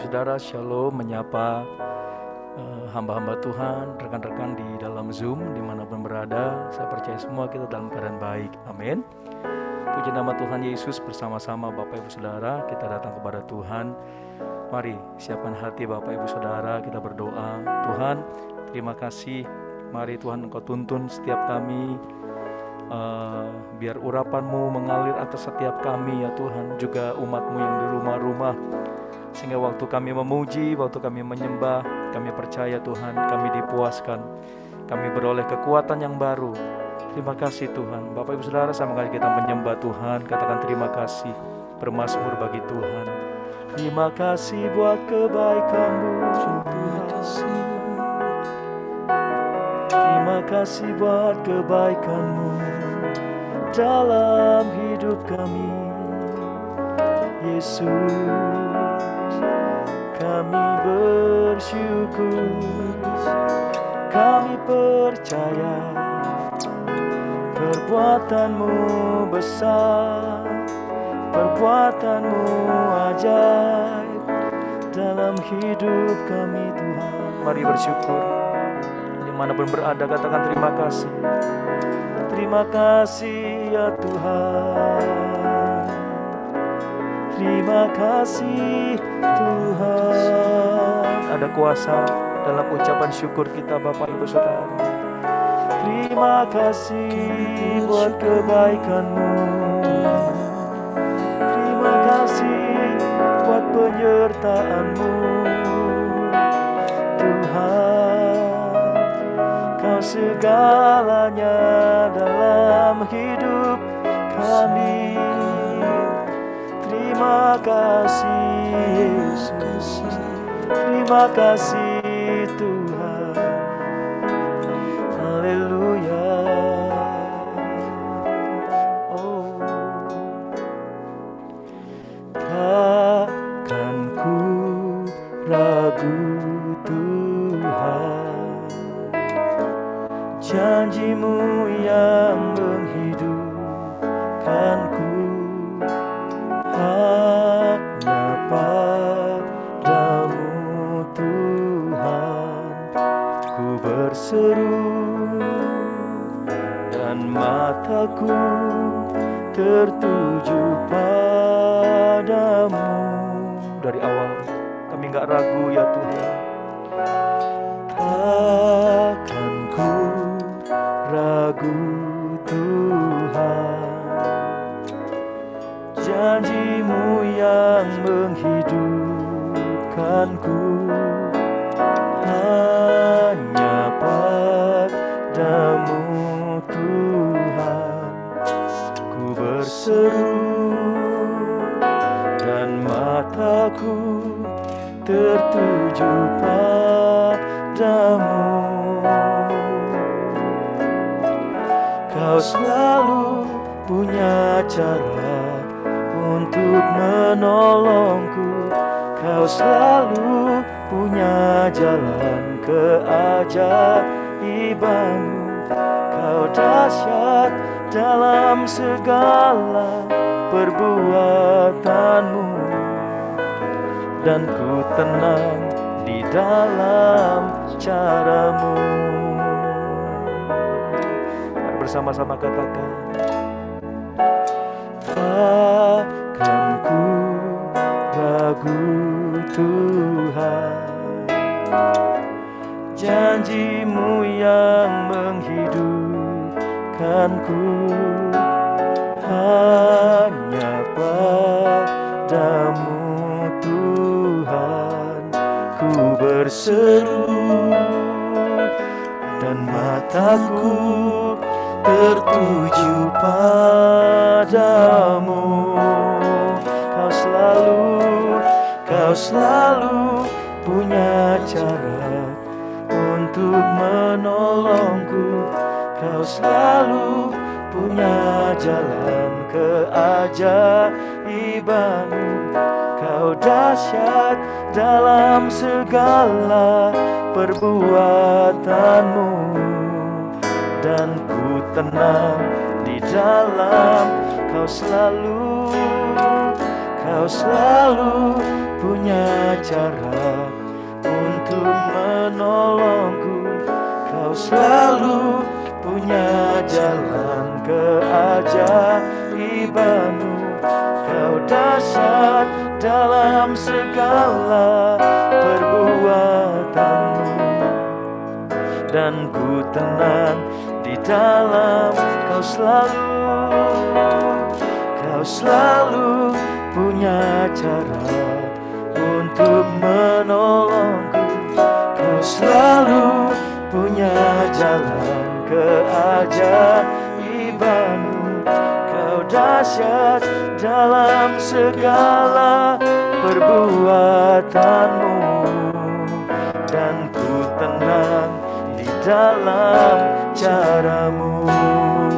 Saudara, Shalom, menyapa hamba-hamba Tuhan, rekan-rekan di dalam Zoom dimanapun berada. Saya percaya semua kita dalam keadaan baik, amin. Puji nama Tuhan Yesus. Bersama-sama Bapak Ibu Saudara, kita datang kepada Tuhan. Mari siapkan hati Bapak Ibu Saudara, kita berdoa. Tuhan, terima kasih. Mari Tuhan Engkau tuntun setiap kami, biar urapan-Mu mengalir atas setiap kami ya Tuhan, juga umat-Mu yang di rumah-rumah, sehingga waktu kami memuji, waktu kami menyembah, kami percaya Tuhan, kami dipuaskan, kami beroleh kekuatan yang baru. Terima kasih Tuhan. Bapak Ibu Saudara, sama kali kita menyembah Tuhan, katakan terima kasih, bermazmur bagi Tuhan. Terima kasih buat kebaikan-Mu, Tuhan. Terima kasih buat kebaikan-Mu dalam hidup kami, Yesus. Kami bersyukur, kami percaya perbuatan-Mu besar, perbuatan-Mu ajaib dalam hidup kami Tuhan. Mari bersyukur. Dimanapun berada, katakan terima kasih. Terima kasih ya Tuhan. Terima kasih Tuhan. Ada kuasa dalam ucapan syukur kita Bapak Ibu Saudara. Terima kasih buat kebaikan-Mu. Terima kasih buat penyertaan-Mu Tuhan. Kau segalanya dalam hidup kami. Terima kasih Yesus, terima kasih Tuhan. Haleluya. Oh, takkan ku ragu Tuhan, janji-Mu yang menghidupkanku. Hanya padamu Tuhan ku berseru, dan mataku tertuju padamu. Dari awal kami gak ragu ya Tuhan. Takkan ku ragu Tuhan, janji-Mu yang menghidupkanku. Hanya padamu Tuhan ku berseru, dan mataku tertuju padamu. Kau selalu punya cara untuk menolongku. Kau selalu punya jalan keajaiban-Mu. Kau dahsyat dalam segala perbuatan-Mu, dan ku tenang di dalam cara-Mu. Mari bersama-sama katakan, takkan ku ragu Tuhan, janji-Mu yang menghidupkanku. Hanya padamu Tuhan ku berseru, dan mataku tertuju padamu. Kau selalu punya cara untuk menolongku. Kau selalu punya jalan keajaiban-Mu. Kau dahsyat dalam segala perbuatan-Mu, dan ku tenang di dalam. Kau selalu punya cara untuk menolongku. Kau selalu punya jalan keajaibanmu. Kau dahsyat dalam segala perbuatanmu, dan ku tenang di dalam Kau selalu punya cara untuk menolongku. Kau selalu punya jalan keajaibanmu. Kau dahsyat dalam segala perbuatanmu, dan ku tenang di dalam caramu.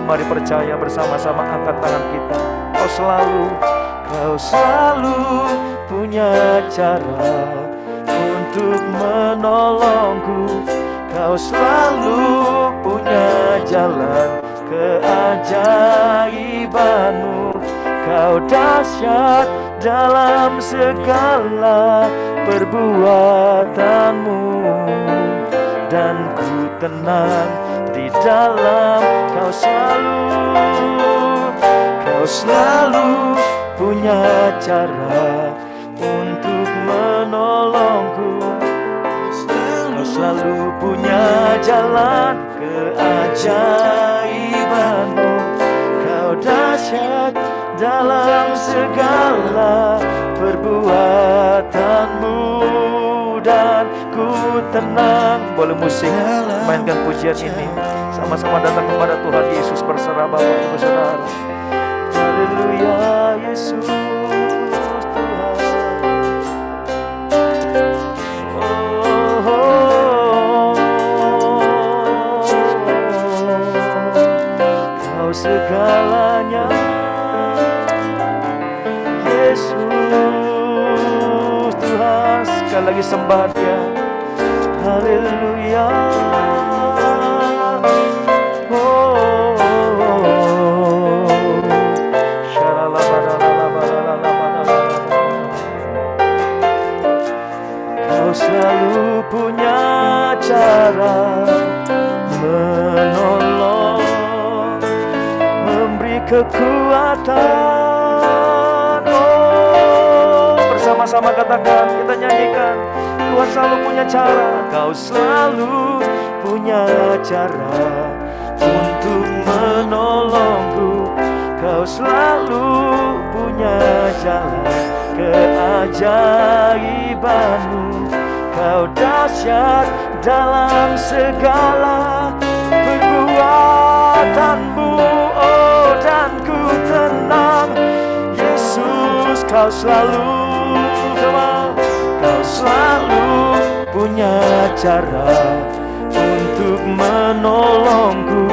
Mari percaya bersama-sama, angkat tangan kita. Kau selalu punya cara untuk menolongku. Kau selalu punya jalan keajaibanmu. Kau dahsyat dalam segala perbuatanmu, dan ku tenang di dalam Kau selalu punya cara untuk menolongku. Kau selalu punya jalan keajaibanmu. Kau dahsyat dalam segala perbuatanmu, dan ku tenang. Boleh musik, mainkan pujian ini. Sama-sama datang kepada Tuhan Yesus, berserah Bapak Ibu Saudara. Haleluya, Yesus Tuhan. Kau segalanya, Yesus Tuhan. Sekali lagi sembah Dia. Haleluya. Kau selalu punya cara menolong, memberi kekuatan. Bersama-sama katakan, kita nyanyikan. Tuhan selalu punya cara. Kau selalu punya cara untuk menolongku. Kau selalu punya jalan keajaibanmu. Kau dahsyat dalam segala perbuatanmu. Oh, dan ku tenang, Yesus. Kau selalu punya cara untuk menolongku.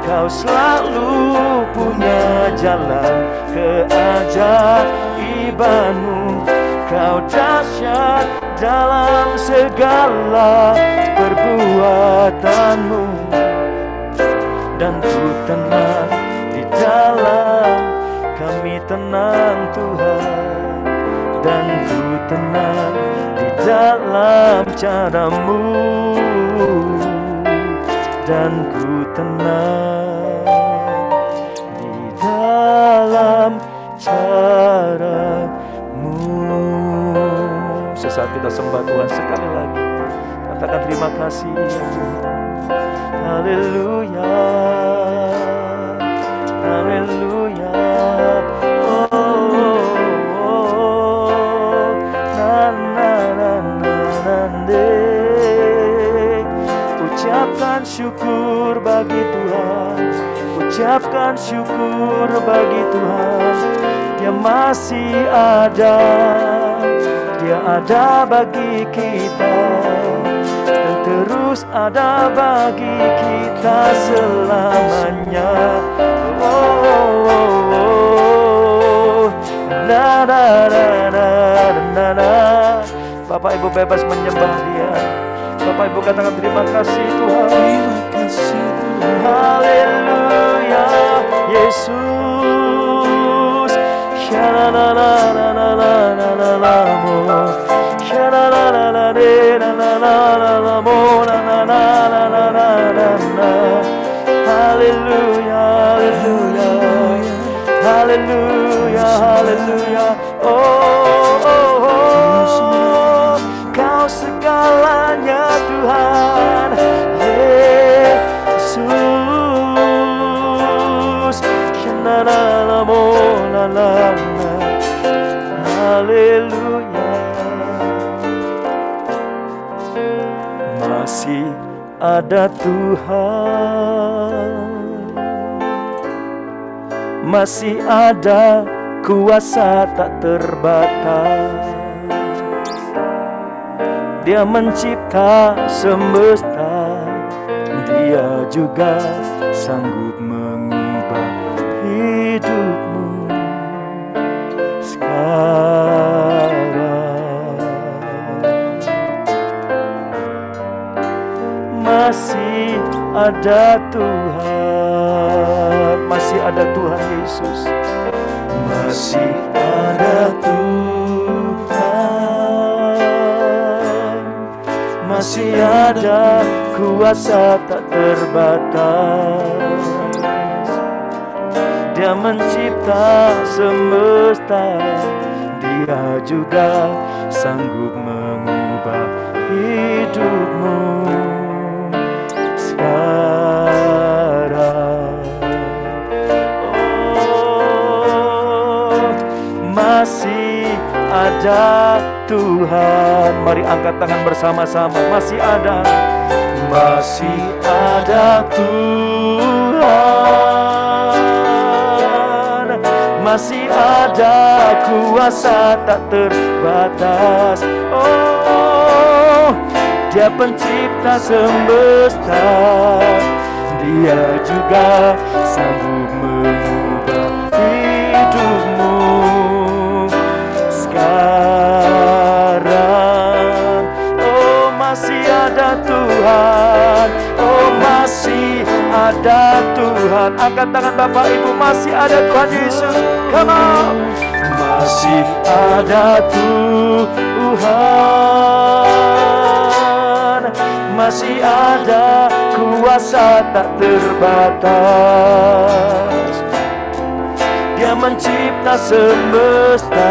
Kau selalu punya jalan keajaibanmu. Kau dahsyat dalam segala perbuatanmu, dan ku tenang di dalam. Kami tenang Tuhan, dan ku tenang di dalam caramu, dan ku tenang di dalam caramu. Sesaat kita sembah Tuhan sekali lagi, katakan terima kasih ya Tuhan. Haleluya, haleluya. Ucapkan syukur bagi Tuhan, ucapkan syukur bagi Tuhan. Dia masih ada, Dia ada bagi kita, dan terus ada bagi kita selamanya. Oh, oh, oh, oh. Da, da, da, da, da, da. Bapak Ibu bebas menyembah Dia. Bapak Ibu katakan terima kasih Tuhan. Terima kasih Tuhan. Haleluya, Yesus. Sha-la-la-la-la-la-la-la-la. ada Tuhan, masih ada kuasa tak terbatas. Dia mencipta semesta, Dia juga sanggup mengubah hidupmu sekarang. Masih ada Tuhan, masih ada Tuhan Yesus, masih ada Tuhan, masih ada kuasa tak terbatas. Dia mencipta semesta, Dia juga sanggup mengubah hidupmu sekarang. Oh, masih ada Tuhan. Mari angkat tangan bersama-sama. Masih ada Tuhan, masih ada kuasa tak terbatas. Oh, Dia pencipta semesta, Dia juga sanggup mengubah hidupmu sekarang. Oh, masih ada Tuhan, oh masih ada Tuhan. Angkat tangan Bapak Ibu, masih ada Tuhan Yesus. Come on. Masih ada Tuhan, masih ada kuasa tak terbatas. Dia mencipta semesta,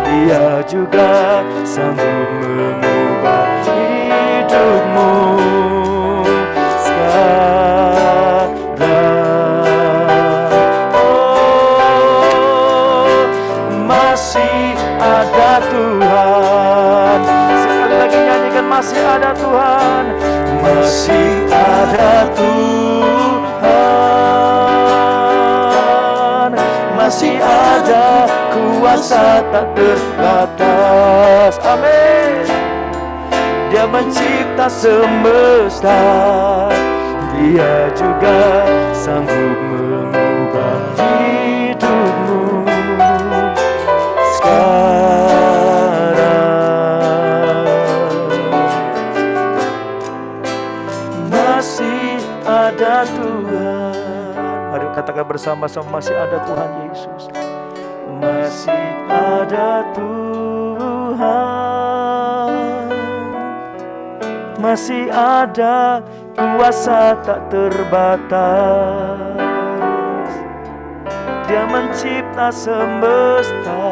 Dia juga sanggup mengubah hidupmu sekarang. Oh, masih ada Tuhan. Sekali lagi nyanyikan, masih ada Tuhan, masih ada Tuhan, masih ada kuasa tak terbatas. Amin. Dia mencipta semesta, Dia juga sanggup mengubah hidupmu sekarang. Masih ada Tuhan. Mari katakan bersama-sama, masih ada Tuhan Yesus. Masih ada Tuhan, masih ada kuasa tak terbatas. Dia mencipta semesta,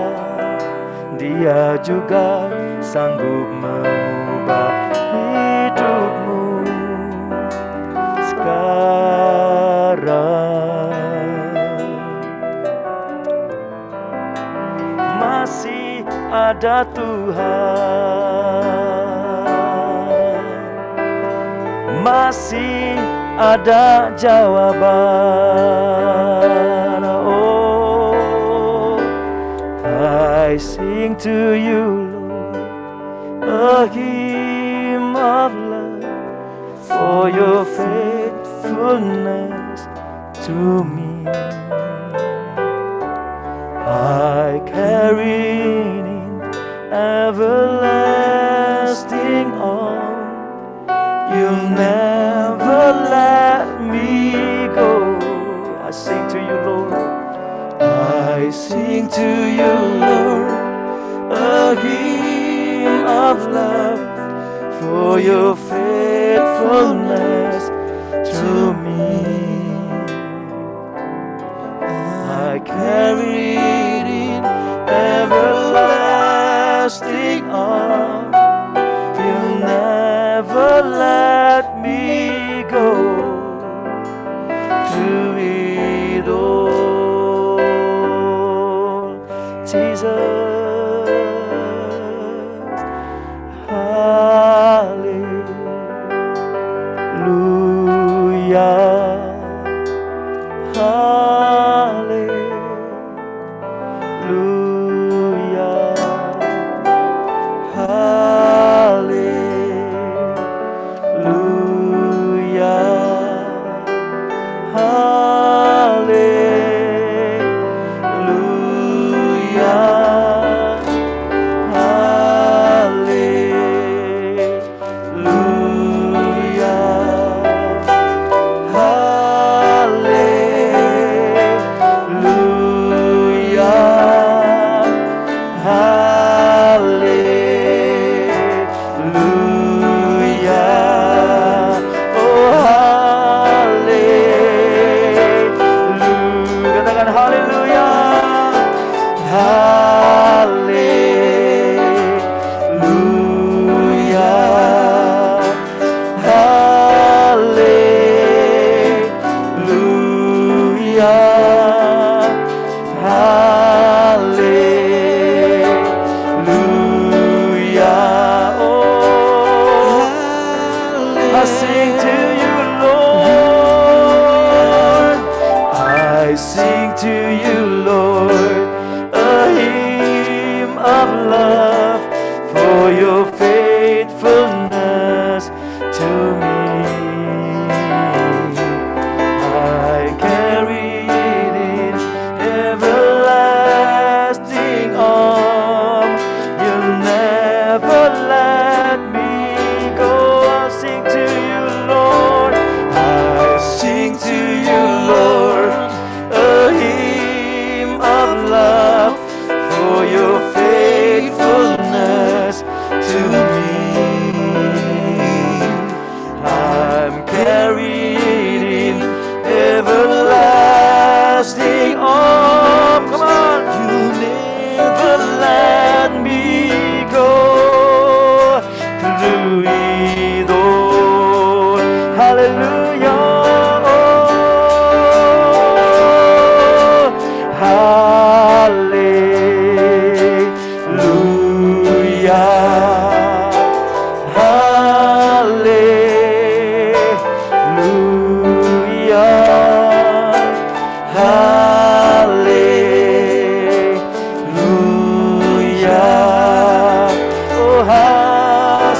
Dia juga sanggup mengubah hidupmu sekarang. Masih ada Tuhan, masih ada jawaban. Oh, I sing to you, Lord, a hymn of love for your faithfulness to me. I carry in everlasting arms. You'll never let me go. I sing to you, Lord. I sing to you, Lord, a hymn of love for your faithfulness to me. I carry it in everlasting arms. You'll never let me go through it all, Jesus. Hallelujah.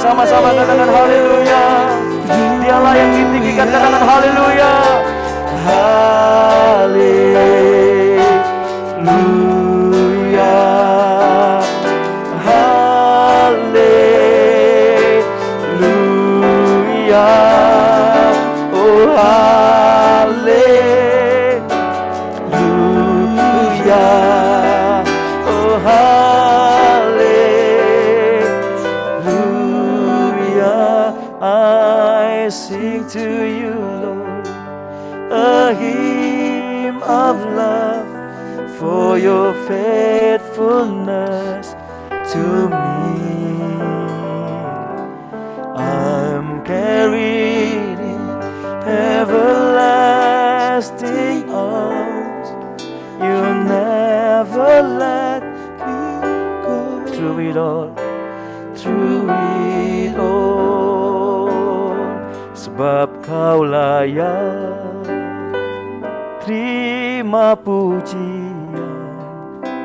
Sama-sama katakan haleluya. Dialah yang ditinggikan, katakan haleluya. Haleluya. Haleluya. Oh haleluya. Oh haleluya. I sing to you, Lord, a hymn of love for your faithfulness to me. I'm carried in everlasting arms. You never let me go. Through it all, through it all. Sebab kau layak terima pujian.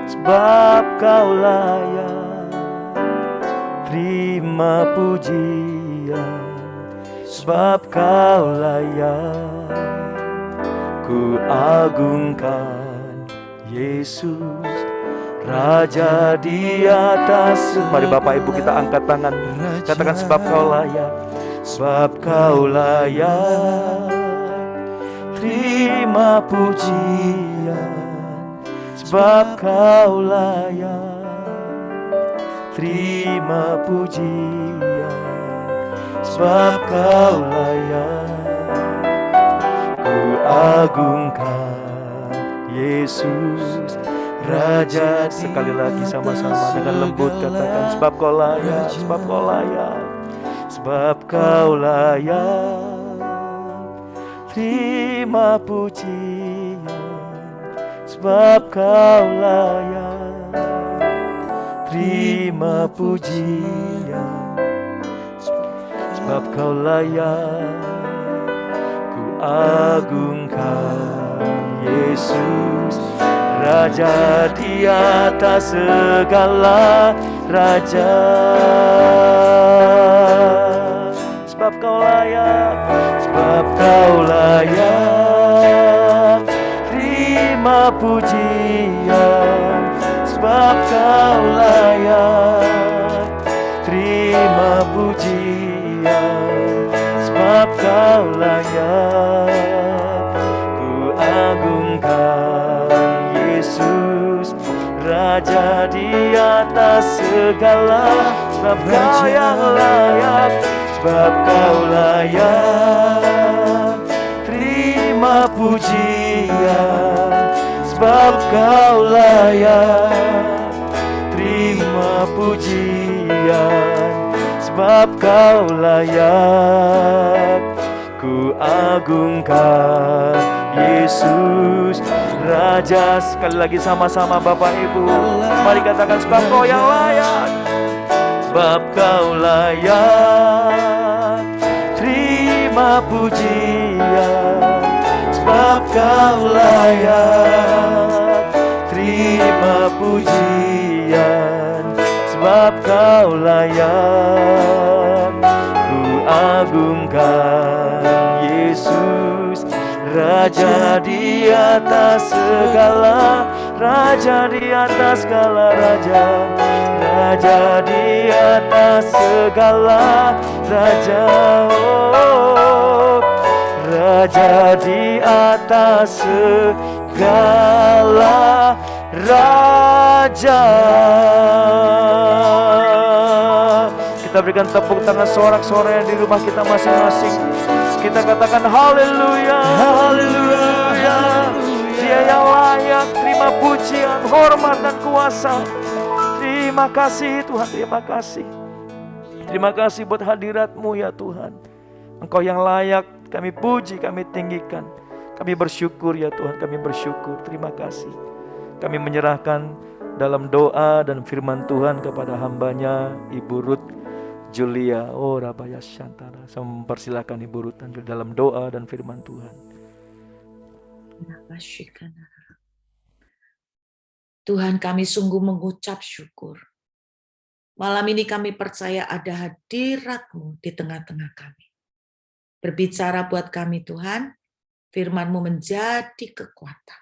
Sebab kau layak terima pujian. Sebab kau layak ku agungkan Yesus, Raja di atas. Mari Bapak Ibu kita angkat tangan, katakan sebab kau layak. Sebab kau layak terima pujian. Sebab kau layak terima pujian. Sebab kau layak ku agungkan Yesus, Raja. Sekali lagi sama-sama dengan lembut katakan sebab kau layak. Sebab kau layak. Sebab kau layak terima pujian. Sebab kau layak terima pujian. Sebab kau layak ku agungkan Yesus, Raja di atas segala raja. Sebab Kau layak, sebab Kau layak, terima pujian. Sebab Kau layak, terima pujian. Sebab Kau layak, ku agungkan Yesus, Raja di atas segala. Sebab Kau yang layak, sebab Kau layak, terima pujian. Sebab Kau layak, terima pujian. Sebab Kau layak, ku agungkan Yesus, Raja. Sekali lagi sama-sama Bapak Ibu, mari katakan, sebab Kau yang layak, sebab Kau layak, terima pujian. Sebab Kau layak, terima pujian. Sebab Kau layak, ku agungkan Yesus, Raja di atas segala, Raja di atas segala raja, Raja di atas segala raja. Oh, Raja di atas segala raja. Kita berikan tepuk tangan sorak-sorai di rumah kita masing-masing. Kita katakan haleluya, haleluya. Dia yang layak terima pujian, hormat dan kuasa. Terima kasih Tuhan, terima kasih. Terima kasih buat hadirat-Mu ya Tuhan. Engkau yang layak kami puji, kami tinggikan. Kami bersyukur ya Tuhan, kami bersyukur. Terima kasih. Kami menyerahkan dalam doa dan firman Tuhan kepada hamba-Nya Ibu Ruth Julia. Oh Rabaya Shantara. Saya mempersilakan Ibu Ruth dalam doa dan firman Tuhan. Tuhan, kami sungguh mengucap syukur. Malam ini kami percaya ada hadirat-Mu di tengah-tengah kami. Berbicara buat kami Tuhan, firman-Mu menjadi kekuatan.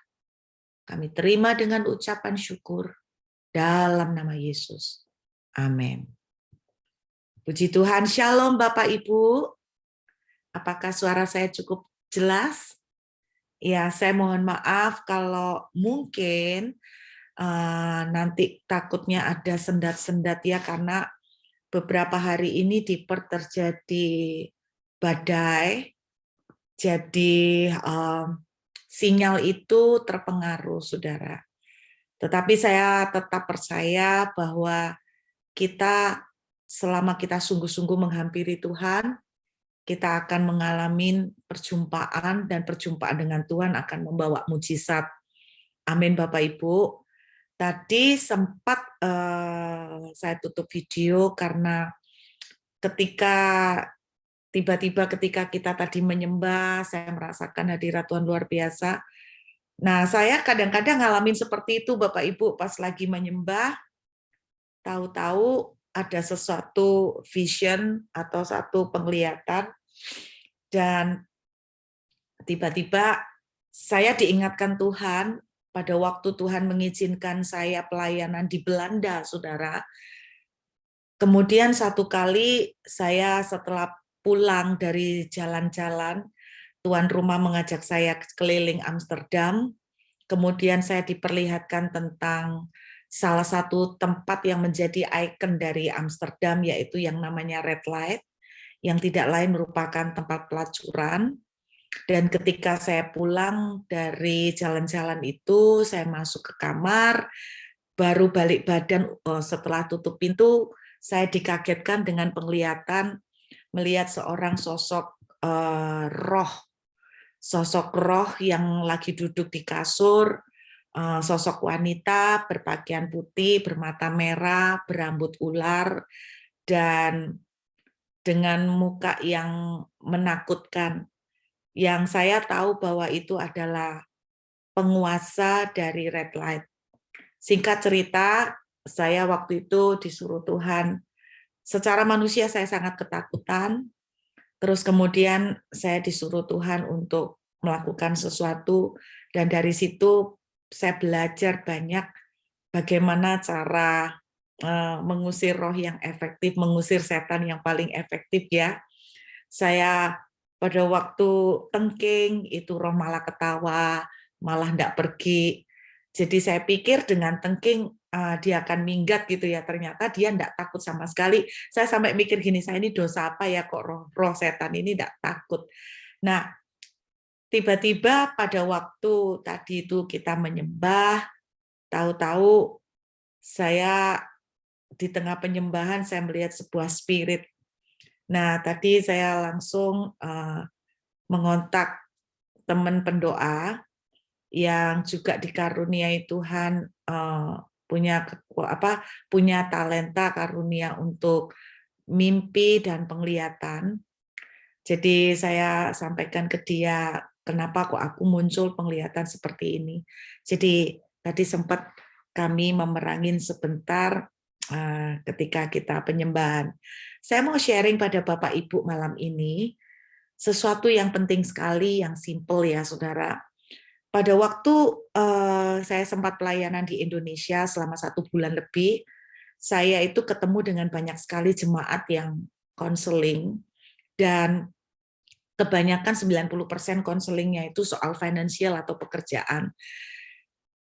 Kami terima dengan ucapan syukur dalam nama Yesus. Amin. Puji Tuhan, Shalom Bapak Ibu. Apakah suara saya cukup jelas? Ya, saya mohon maaf kalau mungkin nanti takutnya ada sendat-sendat ya, karena beberapa hari ini di Perth terjadi badai, jadi sinyal itu terpengaruh, saudara. Tetapi saya tetap percaya bahwa kita, selama kita sungguh-sungguh menghampiri Tuhan, kita akan mengalami perjumpaan, dan perjumpaan dengan Tuhan akan membawa mujizat. Amin Bapak Ibu. Tadi sempat saya tutup video karena tiba-tiba ketika kita tadi menyembah, saya merasakan hadirat Tuhan luar biasa. Nah, saya kadang-kadang ngalamin seperti itu Bapak Ibu, pas lagi menyembah, tahu-tahu ada sesuatu vision atau satu penglihatan, dan tiba-tiba saya diingatkan Tuhan. Pada waktu Tuhan mengizinkan saya pelayanan di Belanda, saudara. Kemudian satu kali saya setelah pulang dari jalan-jalan, tuan rumah mengajak saya keliling Amsterdam. Kemudian saya diperlihatkan tentang salah satu tempat yang menjadi ikon dari Amsterdam, yaitu yang namanya Red Light, yang tidak lain merupakan tempat pelacuran. Dan ketika saya pulang dari jalan-jalan itu, saya masuk ke kamar, baru balik badan setelah tutup pintu, saya dikagetkan dengan penglihatan melihat seorang sosok roh yang lagi duduk di kasur, sosok wanita berpakaian putih, bermata merah, berambut ular, dan dengan muka yang menakutkan. yang saya tahu bahwa itu adalah penguasa dari red light. Singkat cerita, saya waktu itu disuruh Tuhan, secara manusia saya sangat ketakutan, terus kemudian saya disuruh Tuhan untuk melakukan sesuatu, dan dari situ saya belajar banyak bagaimana cara mengusir roh yang efektif, mengusir setan yang paling efektif ya. Saya pada waktu tengking, itu roh malah ketawa, malah enggak pergi. Jadi saya pikir dengan tengking dia akan minggat gitu ya, ternyata dia enggak takut sama sekali. Saya sampai mikir gini, saya ini dosa apa ya kok roh setan ini enggak takut. Nah, tiba-tiba pada waktu tadi itu kita menyembah, tahu-tahu saya di tengah penyembahan saya melihat sebuah spirit. Nah, tadi saya langsung mengontak teman pendoa yang juga dikaruniai Tuhan punya talenta karunia untuk mimpi dan penglihatan. Jadi saya sampaikan ke dia, kenapa kok aku muncul penglihatan seperti ini. Jadi tadi sempat kami memerangin sebentar ketika kita penyembahan. Saya mau sharing pada Bapak Ibu malam ini sesuatu yang penting sekali, yang simple ya saudara. Pada waktu saya sempat pelayanan di Indonesia selama 1 bulan lebih, saya itu ketemu dengan banyak sekali jemaat yang konseling, dan kebanyakan 90% konselingnya itu soal finansial atau pekerjaan.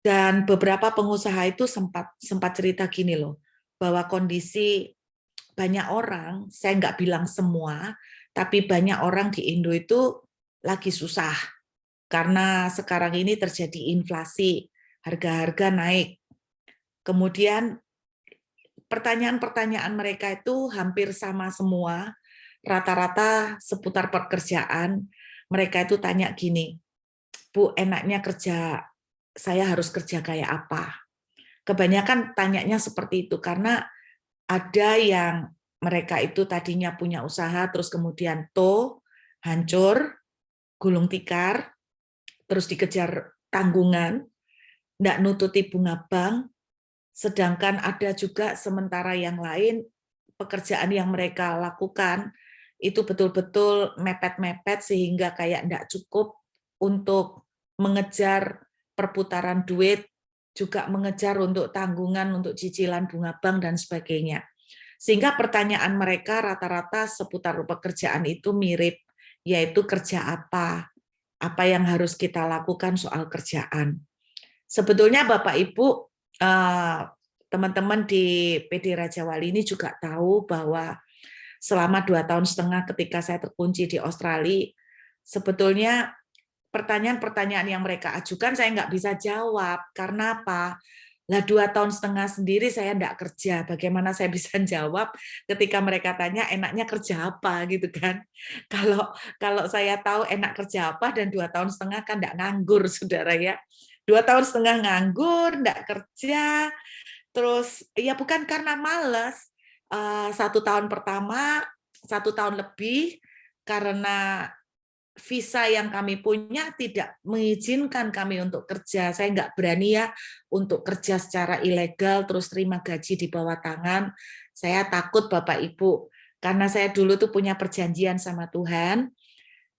Dan beberapa pengusaha itu sempat cerita gini loh, bahwa kondisi banyak orang, saya nggak bilang semua, tapi banyak orang di Indo itu lagi susah. Karena sekarang ini terjadi inflasi, harga-harga naik. Kemudian pertanyaan-pertanyaan mereka itu hampir sama semua, rata-rata seputar pekerjaan. Mereka itu tanya gini, Bu, enaknya kerja, saya harus kerja kayak apa? Kebanyakan tanyanya seperti itu, karena ada yang mereka itu tadinya punya usaha, terus kemudian hancur, gulung tikar, terus dikejar tanggungan, nggak nututi bunga bank, sedangkan ada juga sementara yang lain, pekerjaan yang mereka lakukan itu betul-betul mepet-mepet sehingga kayak nggak cukup untuk mengejar perputaran duit, juga mengejar untuk tanggungan, untuk cicilan bunga bank, dan sebagainya. Sehingga pertanyaan mereka rata-rata seputar pekerjaan itu mirip, yaitu kerja apa yang harus kita lakukan soal kerjaan. Sebetulnya Bapak Ibu, teman-teman di PD Raja Wali ini juga tahu bahwa selama 2,5 tahun ketika saya terkunci di Australia, sebetulnya pertanyaan-pertanyaan yang mereka ajukan saya nggak bisa jawab. Karena apa? Lah 2,5 tahun sendiri saya nggak kerja. Bagaimana saya bisa jawab ketika mereka tanya enaknya kerja apa gitu kan? Kalau saya tahu enak kerja apa, dan 2,5 tahun kan nggak nganggur, saudara ya. 2,5 tahun nganggur, nggak kerja. Terus ya bukan karena malas. 1 tahun pertama, 1 tahun lebih, karena visa yang kami punya tidak mengizinkan kami untuk kerja. Saya nggak berani ya untuk kerja secara ilegal, terus terima gaji di bawah tangan. Saya takut Bapak Ibu, karena saya dulu tuh punya perjanjian sama Tuhan.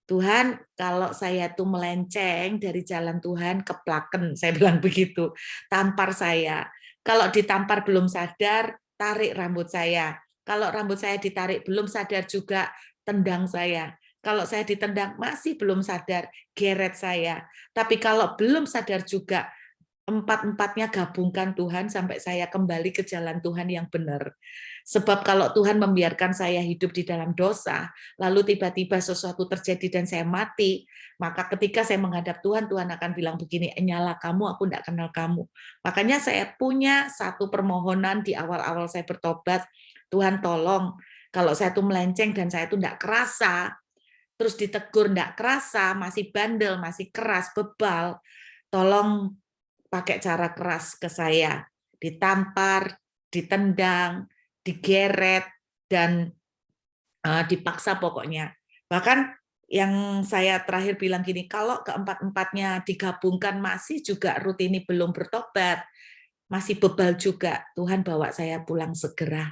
Tuhan, kalau saya tuh melenceng dari jalan Tuhan, keplaken, saya bilang begitu. Tampar saya. Kalau ditampar belum sadar, tarik rambut saya. Kalau rambut saya ditarik belum sadar juga, tendang saya. Kalau saya ditendang masih belum sadar, geret saya. Tapi kalau belum sadar juga, empat-empatnya gabungkan Tuhan sampai saya kembali ke jalan Tuhan yang benar. Sebab kalau Tuhan membiarkan saya hidup di dalam dosa, lalu tiba-tiba sesuatu terjadi dan saya mati, maka ketika saya menghadap Tuhan, Tuhan akan bilang begini, nyala kamu, aku tidak kenal kamu. Makanya saya punya satu permohonan di awal-awal saya bertobat, Tuhan tolong, kalau saya tuh melenceng dan saya tuh tidak kerasa, terus ditegur tidak kerasa, masih bandel, masih keras, bebal, tolong pakai cara keras ke saya, ditampar, ditendang, digeret, dan dipaksa pokoknya. Bahkan yang saya terakhir bilang gini, kalau keempat-empatnya digabungkan masih juga Rutini belum bertobat, masih bebal juga, Tuhan bawa saya pulang segera.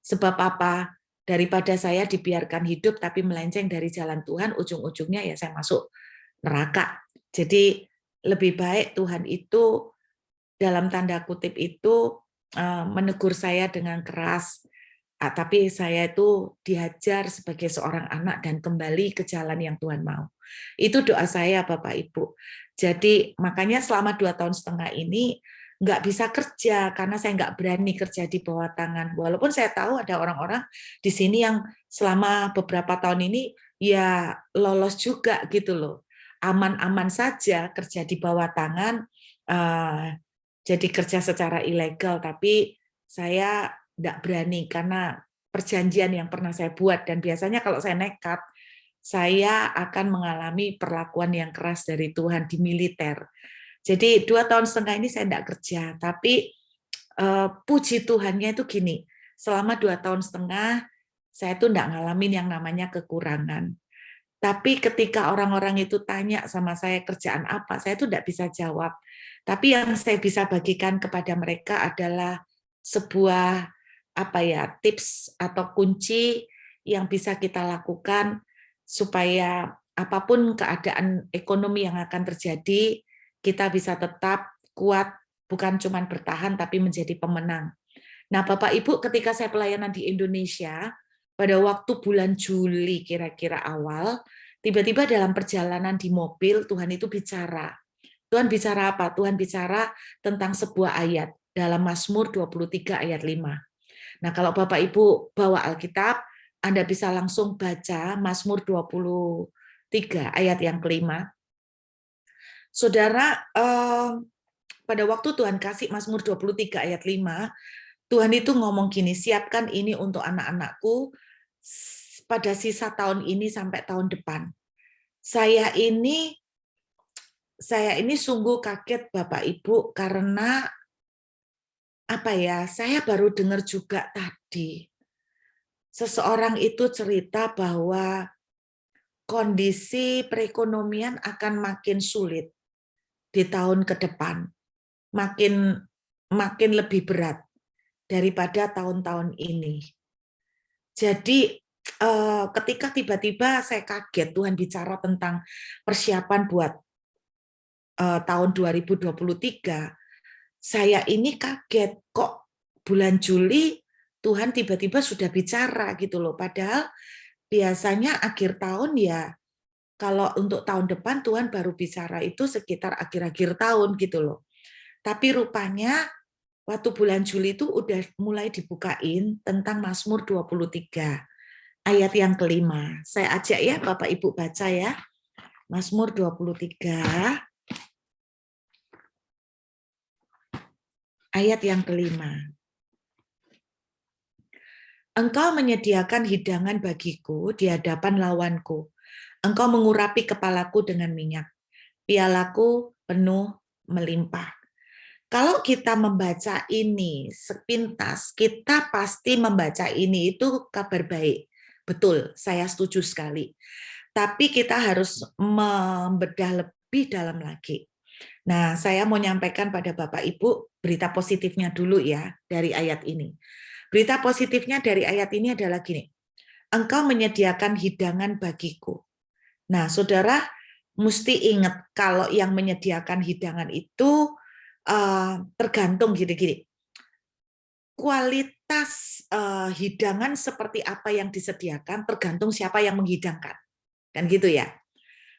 Sebab apa? Daripada saya dibiarkan hidup tapi melenceng dari jalan Tuhan, ujung-ujungnya ya saya masuk neraka. Jadi lebih baik Tuhan itu dalam tanda kutip itu menegur saya dengan keras, tapi saya itu dihajar sebagai seorang anak dan kembali ke jalan yang Tuhan mau. Itu doa saya Bapak Ibu. Jadi makanya selama 2,5 tahun ini nggak bisa kerja karena saya nggak berani kerja di bawah tangan. Walaupun saya tahu ada orang-orang di sini yang selama beberapa tahun ini ya lolos juga gitu loh. Aman-aman saja kerja di bawah tangan, jadi kerja secara ilegal, tapi saya tidak berani karena perjanjian yang pernah saya buat, dan biasanya kalau saya nekat, saya akan mengalami perlakuan yang keras dari Tuhan di militer. Jadi 2,5 tahun ini saya tidak kerja, tapi puji Tuhannya itu gini, selama 2,5 tahun saya tuh tidak ngalamin yang namanya kekurangan. Tapi ketika orang-orang itu tanya sama saya kerjaan apa, saya tuh tidak bisa jawab. Tapi yang saya bisa bagikan kepada mereka adalah sebuah tips atau kunci yang bisa kita lakukan supaya apapun keadaan ekonomi yang akan terjadi, kita bisa tetap kuat, bukan cuma bertahan tapi menjadi pemenang. Nah, Bapak Ibu, ketika saya pelayanan di Indonesia, pada waktu bulan Juli kira-kira awal, tiba-tiba dalam perjalanan di mobil, Tuhan itu bicara. Tuhan bicara apa? Tuhan bicara tentang sebuah ayat dalam Mazmur 23 ayat 5. Nah, kalau Bapak Ibu bawa Alkitab, Anda bisa langsung baca Mazmur 23 ayat yang kelima. Saudara, pada waktu Tuhan kasih Mazmur 23 ayat 5, Tuhan itu ngomong gini, siapkan ini untuk anak-anakku pada sisa tahun ini sampai tahun depan. Saya ini sungguh kaget Bapak Ibu karena saya baru dengar juga tadi seseorang itu cerita bahwa kondisi perekonomian akan makin sulit di tahun ke depan, makin lebih berat daripada tahun-tahun ini. Jadi ketika tiba-tiba saya kaget Tuhan bicara tentang persiapan buat tahun 2023, saya ini kaget kok bulan Juli Tuhan tiba-tiba sudah bicara gitu loh. Padahal biasanya akhir tahun ya, kalau untuk tahun depan Tuhan baru bicara itu sekitar akhir-akhir tahun gitu loh. Tapi rupanya waktu bulan Juli itu udah mulai dibukain tentang Mazmur 23 ayat yang kelima. Saya ajak ya Bapak Ibu baca ya. Mazmur 23 ayat yang kelima. Engkau menyediakan hidangan bagiku di hadapan lawanku. Engkau mengurapi kepalaku dengan minyak. Pialaku penuh melimpah. Kalau kita membaca ini sepintas, kita pasti membaca ini itu kabar baik. Betul, saya setuju sekali. Tapi kita harus membedah lebih dalam lagi. Nah, saya mau nyampaikan pada Bapak Ibu berita positifnya dulu ya dari ayat ini. Berita positifnya dari ayat ini adalah gini. Engkau menyediakan hidangan bagiku. Nah, saudara mesti ingat kalau yang menyediakan hidangan itu tergantung gini-gini. Kualitas hidangan seperti apa yang disediakan tergantung siapa yang menghidangkan. Kan gitu ya.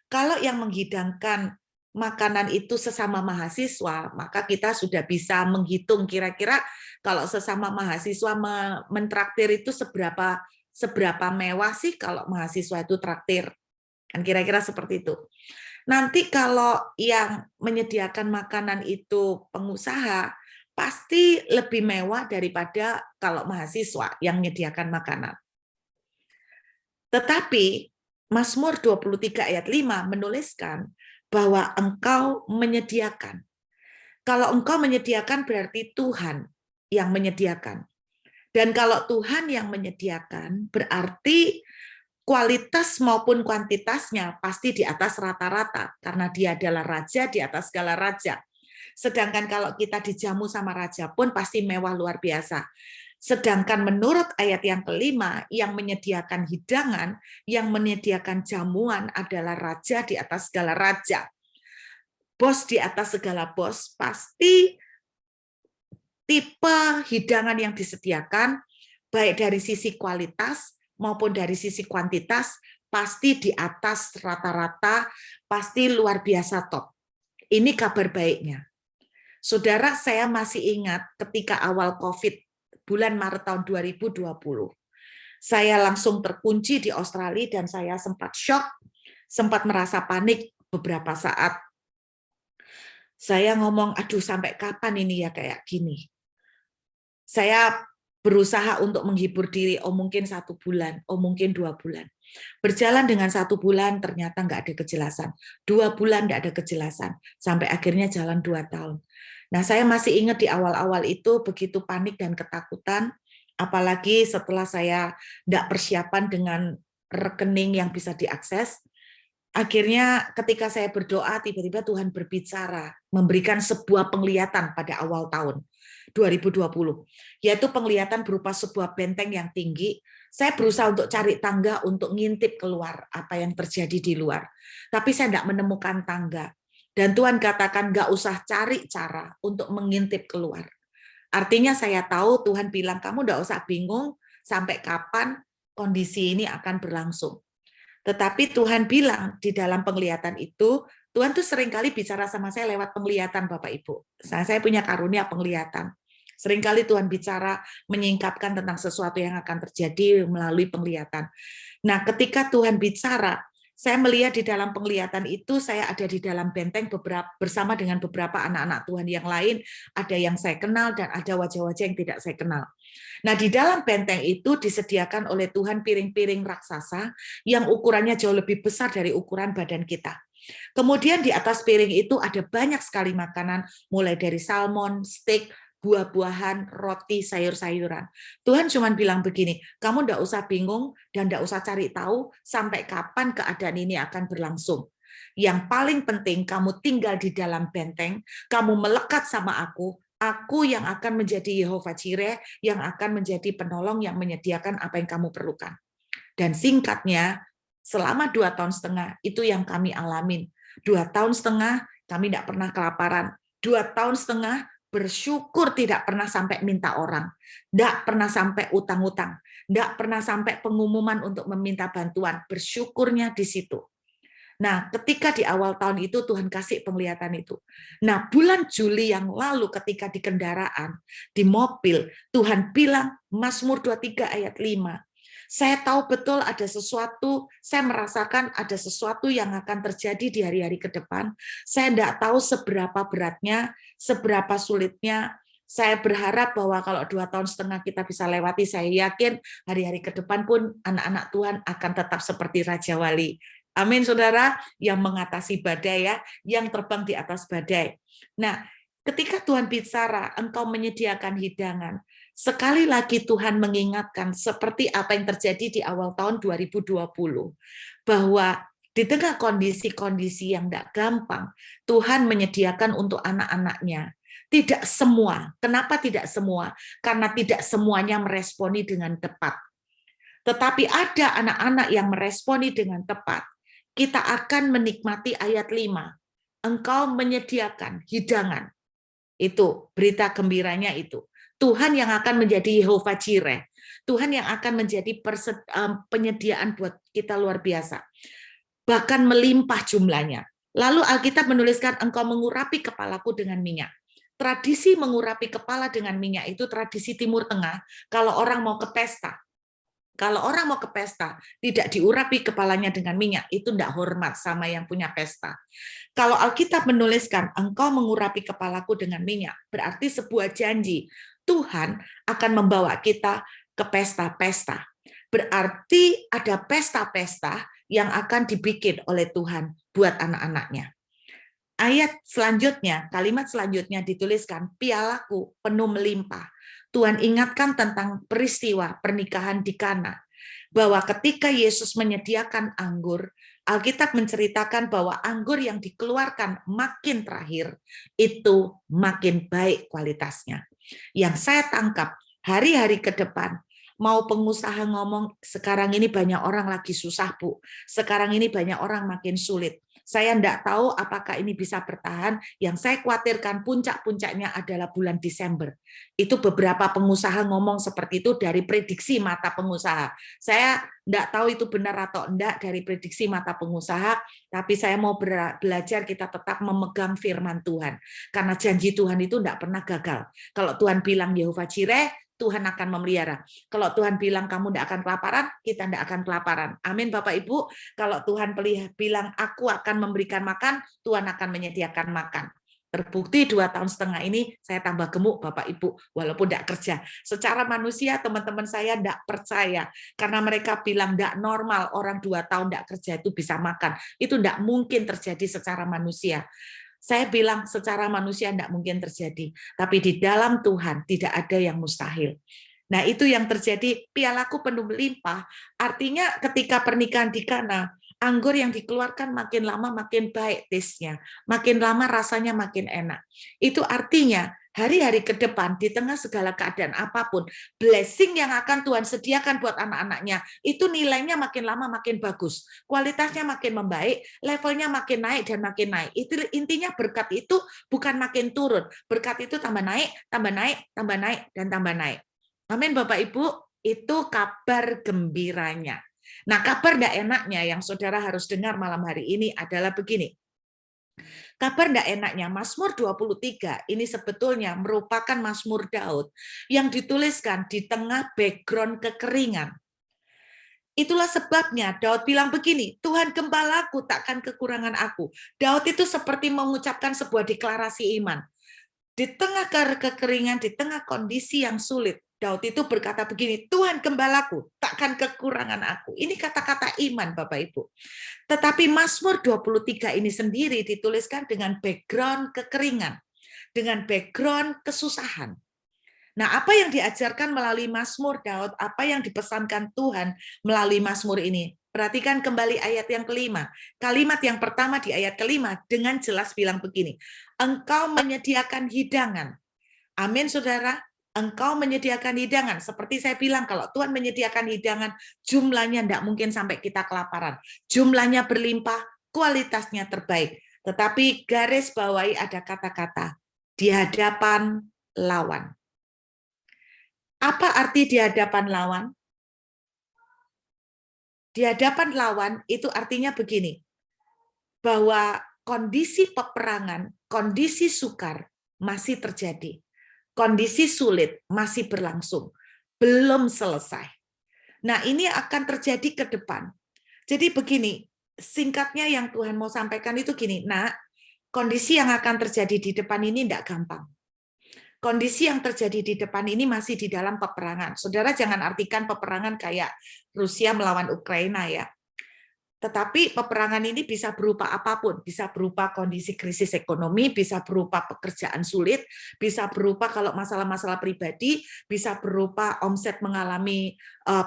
Kalau yang menghidangkan makanan itu sesama mahasiswa, maka kita sudah bisa menghitung kira-kira kalau sesama mahasiswa mentraktir itu seberapa mewah sih kalau mahasiswa itu traktir. Kan kira-kira seperti itu. Nanti kalau yang menyediakan makanan itu pengusaha, pasti lebih mewah daripada kalau mahasiswa yang menyediakan makanan. Tetapi Mazmur 23 ayat 5 menuliskan bahwa engkau menyediakan. Kalau engkau menyediakan berarti Tuhan yang menyediakan. Dan kalau Tuhan yang menyediakan berarti kualitas maupun kuantitasnya pasti di atas rata-rata, karena dia adalah raja di atas segala raja. Sedangkan kalau kita dijamu sama raja pun pasti mewah luar biasa. Sedangkan menurut ayat yang kelima, yang menyediakan hidangan, yang menyediakan jamuan adalah raja di atas segala raja. Bos di atas segala bos, pasti tipe hidangan yang disediakan, baik dari sisi kualitas maupun dari sisi kuantitas, pasti di atas rata-rata, pasti luar biasa top. Ini kabar baiknya. Saudara, saya masih ingat ketika awal COVID, bulan Maret tahun 2020, saya langsung terkunci di Australia dan saya sempat shock, sempat merasa panik beberapa saat. Saya ngomong, aduh sampai kapan ini ya kayak gini. Saya berusaha untuk menghibur diri, oh mungkin 1 bulan, oh mungkin 2 bulan. Berjalan dengan 1 bulan, ternyata nggak ada kejelasan. 2 bulan nggak ada kejelasan. Sampai akhirnya jalan 2 tahun. Nah, saya masih ingat di awal-awal itu begitu panik dan ketakutan, apalagi setelah saya nggak persiapan dengan rekening yang bisa diakses. Akhirnya ketika saya berdoa, tiba-tiba Tuhan berbicara, memberikan sebuah penglihatan pada awal tahun 2020, yaitu penglihatan berupa sebuah benteng yang tinggi. Saya berusaha untuk cari tangga untuk ngintip keluar apa yang terjadi di luar. Tapi saya tidak menemukan tangga. Dan Tuhan katakan, nggak usah cari cara untuk mengintip keluar. Artinya saya tahu Tuhan bilang, kamu nggak usah bingung sampai kapan kondisi ini akan berlangsung. Tetapi Tuhan bilang di dalam penglihatan itu, Tuhan tuh seringkali bicara sama saya lewat penglihatan, Bapak Ibu. Saya punya karunia penglihatan. Seringkali Tuhan bicara menyingkapkan tentang sesuatu yang akan terjadi melalui penglihatan. Nah, ketika Tuhan bicara, saya melihat di dalam penglihatan itu, saya ada di dalam benteng bersama dengan beberapa anak-anak Tuhan yang lain, ada yang saya kenal dan ada wajah-wajah yang tidak saya kenal. Nah, di dalam benteng itu disediakan oleh Tuhan piring-piring raksasa yang ukurannya jauh lebih besar dari ukuran badan kita. Kemudian di atas piring itu ada banyak sekali makanan, mulai dari salmon, steak, buah-buahan, roti, sayur-sayuran. Tuhan cuma bilang begini, kamu nggak usah bingung dan nggak usah cari tahu sampai kapan keadaan ini akan berlangsung. Yang paling penting, kamu tinggal di dalam benteng, kamu melekat sama aku yang akan menjadi Yehova Jireh, yang akan menjadi penolong yang menyediakan apa yang kamu perlukan. Dan singkatnya, selama 2,5 tahun itu yang kami alamin. 2,5 tahun kami tidak pernah kelaparan. 2,5 tahun bersyukur tidak pernah sampai minta orang. Tidak pernah sampai utang-utang. Tidak pernah sampai pengumuman untuk meminta bantuan. Bersyukurnya di situ. Nah, ketika di awal tahun itu Tuhan kasih penglihatan itu. Nah, bulan Juli yang lalu ketika di kendaraan, di mobil, Tuhan bilang, Mazmur 23 ayat 5, saya tahu betul ada sesuatu, saya merasakan ada sesuatu yang akan terjadi di hari-hari ke depan. Saya tidak tahu seberapa beratnya, seberapa sulitnya. Saya berharap bahwa kalau 2,5 tahun kita bisa lewati, saya yakin hari-hari ke depan pun anak-anak Tuhan akan tetap seperti Raja Wali. Amin, saudara, yang mengatasi badai ya, yang terbang di atas badai. Nah, ketika Tuhan bicara, engkau menyediakan hidangan. Sekali lagi Tuhan mengingatkan seperti apa yang terjadi di awal tahun 2020, bahwa di tengah kondisi-kondisi yang tidak gampang, Tuhan menyediakan untuk anak-anaknya. Tidak semua. Kenapa tidak semua? Karena tidak semuanya meresponi dengan tepat. Tetapi ada anak-anak yang meresponi dengan tepat. Kita akan menikmati ayat 5. Engkau menyediakan hidangan. Itu berita gembiranya itu. Tuhan yang akan menjadi Yehova Jireh. Tuhan yang akan menjadi penyediaan buat kita luar biasa. Bahkan melimpah jumlahnya. Lalu Alkitab menuliskan engkau mengurapi kepalaku dengan minyak. Tradisi mengurapi kepala dengan minyak itu tradisi Timur Tengah kalau orang mau ke pesta. Kalau orang mau ke pesta, tidak diurapi kepalanya dengan minyak, itu tidak hormat sama yang punya pesta. Kalau Alkitab menuliskan, engkau mengurapi kepalaku dengan minyak, berarti sebuah janji. Tuhan akan membawa kita ke pesta-pesta. Berarti ada pesta-pesta yang akan dibikin oleh Tuhan buat anak-anaknya. Ayat selanjutnya, kalimat selanjutnya dituliskan, pialaku penuh melimpah. Tuhan ingatkan tentang peristiwa pernikahan di Kana. bahwa ketika Yesus menyediakan anggur, Alkitab menceritakan bahwa anggur yang dikeluarkan makin terakhir itu makin baik kualitasnya. Yang saya tangkap hari-hari ke depan, mau pengusaha ngomong sekarang ini banyak orang lagi susah, Bu. Sekarang ini banyak orang makin sulit. Saya tidak tahu apakah ini bisa bertahan. Yang saya khawatirkan puncak-puncaknya adalah bulan Desember. Itu beberapa pengusaha ngomong seperti itu dari prediksi mata pengusaha. Saya tidak tahu itu benar atau enggak dari prediksi mata pengusaha, tapi saya mau belajar kita tetap memegang firman Tuhan. Karena janji Tuhan itu tidak pernah gagal. Kalau Tuhan bilang Yehova Jireh, Tuhan akan memelihara. Kalau Tuhan bilang kamu tidak akan kelaparan, kita tidak akan kelaparan. Amin Bapak Ibu. Kalau Tuhan bilang aku akan memberikan makan, Tuhan akan menyediakan makan. Terbukti 2,5 tahun ini saya tambah gemuk Bapak Ibu, walaupun tidak kerja. Secara manusia teman-teman saya tidak percaya, karena mereka bilang tidak normal orang 2 tahun tidak kerja itu bisa makan. Itu tidak mungkin terjadi secara manusia. Saya bilang secara manusia tidak mungkin terjadi, tapi di dalam Tuhan tidak ada yang mustahil. Nah, itu yang terjadi, pialaku penuh melimpah. Artinya ketika pernikahan di Kana, anggur yang dikeluarkan makin lama makin baik taste-nya, makin lama rasanya makin enak. Itu artinya hari-hari ke depan, di tengah segala keadaan apapun, blessing yang akan Tuhan sediakan buat anak-anaknya, itu nilainya makin lama makin bagus. Kualitasnya makin membaik, levelnya makin naik dan makin naik. Itu intinya berkat itu bukan makin turun. Berkat itu tambah naik, tambah naik, tambah naik, dan tambah naik. Amin Bapak Ibu, itu kabar gembiranya. Nah, kabar tidak enaknya yang saudara harus dengar malam hari ini adalah begini. Kabar tidak enaknya, Mazmur 23 ini sebetulnya merupakan Mazmur Daud yang dituliskan di tengah background kekeringan. Itulah sebabnya Daud bilang begini, Tuhan gembalaku takkan kekurangan aku. Daud itu seperti mengucapkan sebuah deklarasi iman. Di tengah kekeringan, di tengah kondisi yang sulit, Daud itu berkata begini, Tuhan gembalaku, takkan kekurangan aku. Ini kata-kata iman Bapak Ibu. Tetapi Mazmur 23 ini sendiri dituliskan dengan background kekeringan, dengan background kesusahan. Nah, apa yang diajarkan melalui Mazmur Daud, apa yang dipesankan Tuhan melalui Mazmur ini? Perhatikan kembali ayat yang kelima. Kalimat yang pertama di ayat kelima dengan jelas bilang begini, Engkau menyediakan hidangan. Amin, saudara. Engkau menyediakan hidangan. Seperti saya bilang, kalau Tuhan menyediakan hidangan, jumlahnya tidak mungkin sampai kita kelaparan. Jumlahnya berlimpah, kualitasnya terbaik. Tetapi garis bawahi ada kata-kata, di hadapan lawan. Apa arti di hadapan lawan? Di hadapan lawan itu artinya begini, bahwa kondisi peperangan, kondisi sukar masih terjadi. Kondisi sulit masih berlangsung, belum selesai. Nah, ini akan terjadi ke depan. Jadi begini, singkatnya yang Tuhan mau sampaikan itu gini, nah, kondisi yang akan terjadi di depan ini tidak gampang. Kondisi yang terjadi di depan ini masih di dalam peperangan. Saudara jangan artikan peperangan kayak Rusia melawan Ukraina ya. Tetapi peperangan ini bisa berupa apapun, bisa berupa kondisi krisis ekonomi, bisa berupa pekerjaan sulit, bisa berupa kalau masalah-masalah pribadi, bisa berupa omset mengalami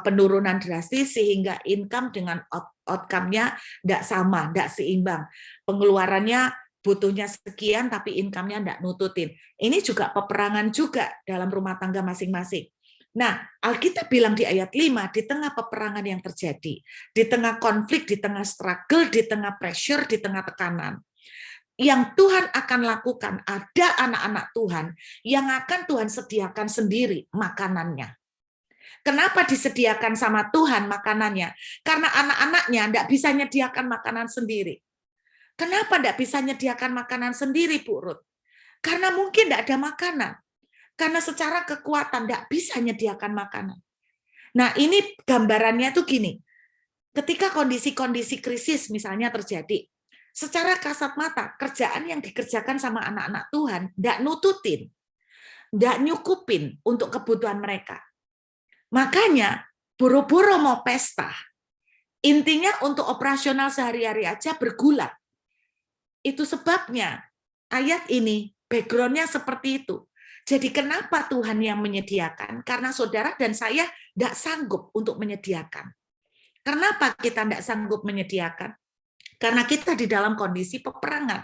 penurunan drastis sehingga income dengan outcome-nya tidak sama, tidak seimbang. Pengeluarannya butuhnya sekian tapi income-nya tidak nututin. Ini juga peperangan juga dalam rumah tangga masing-masing. Nah, Alkitab bilang di ayat 5, di tengah peperangan yang terjadi, di tengah konflik, di tengah struggle, di tengah pressure, di tengah tekanan, yang Tuhan akan lakukan, ada anak-anak Tuhan yang akan Tuhan sediakan sendiri makanannya. Kenapa disediakan sama Tuhan makanannya? Karena anak-anaknya tidak bisa menyediakan makanan sendiri. Kenapa tidak bisa menyediakan makanan sendiri, Bu Ruth? Karena mungkin tidak ada makanan. Karena secara kekuatan tidak bisa menyediakan makanan. Nah, ini gambarannya tuh gini. Ketika kondisi-kondisi krisis misalnya terjadi, secara kasat mata, kerjaan yang dikerjakan sama anak-anak Tuhan tidak nututin, tidak nyukupin untuk kebutuhan mereka. Makanya, boro-boro mau pesta. Intinya untuk operasional sehari-hari aja bergulat. Itu sebabnya ayat ini, background-nya seperti itu. Jadi kenapa Tuhan yang menyediakan? Karena saudara dan saya tidak sanggup untuk menyediakan. Kenapa kita tidak sanggup menyediakan? Karena kita di dalam kondisi peperangan.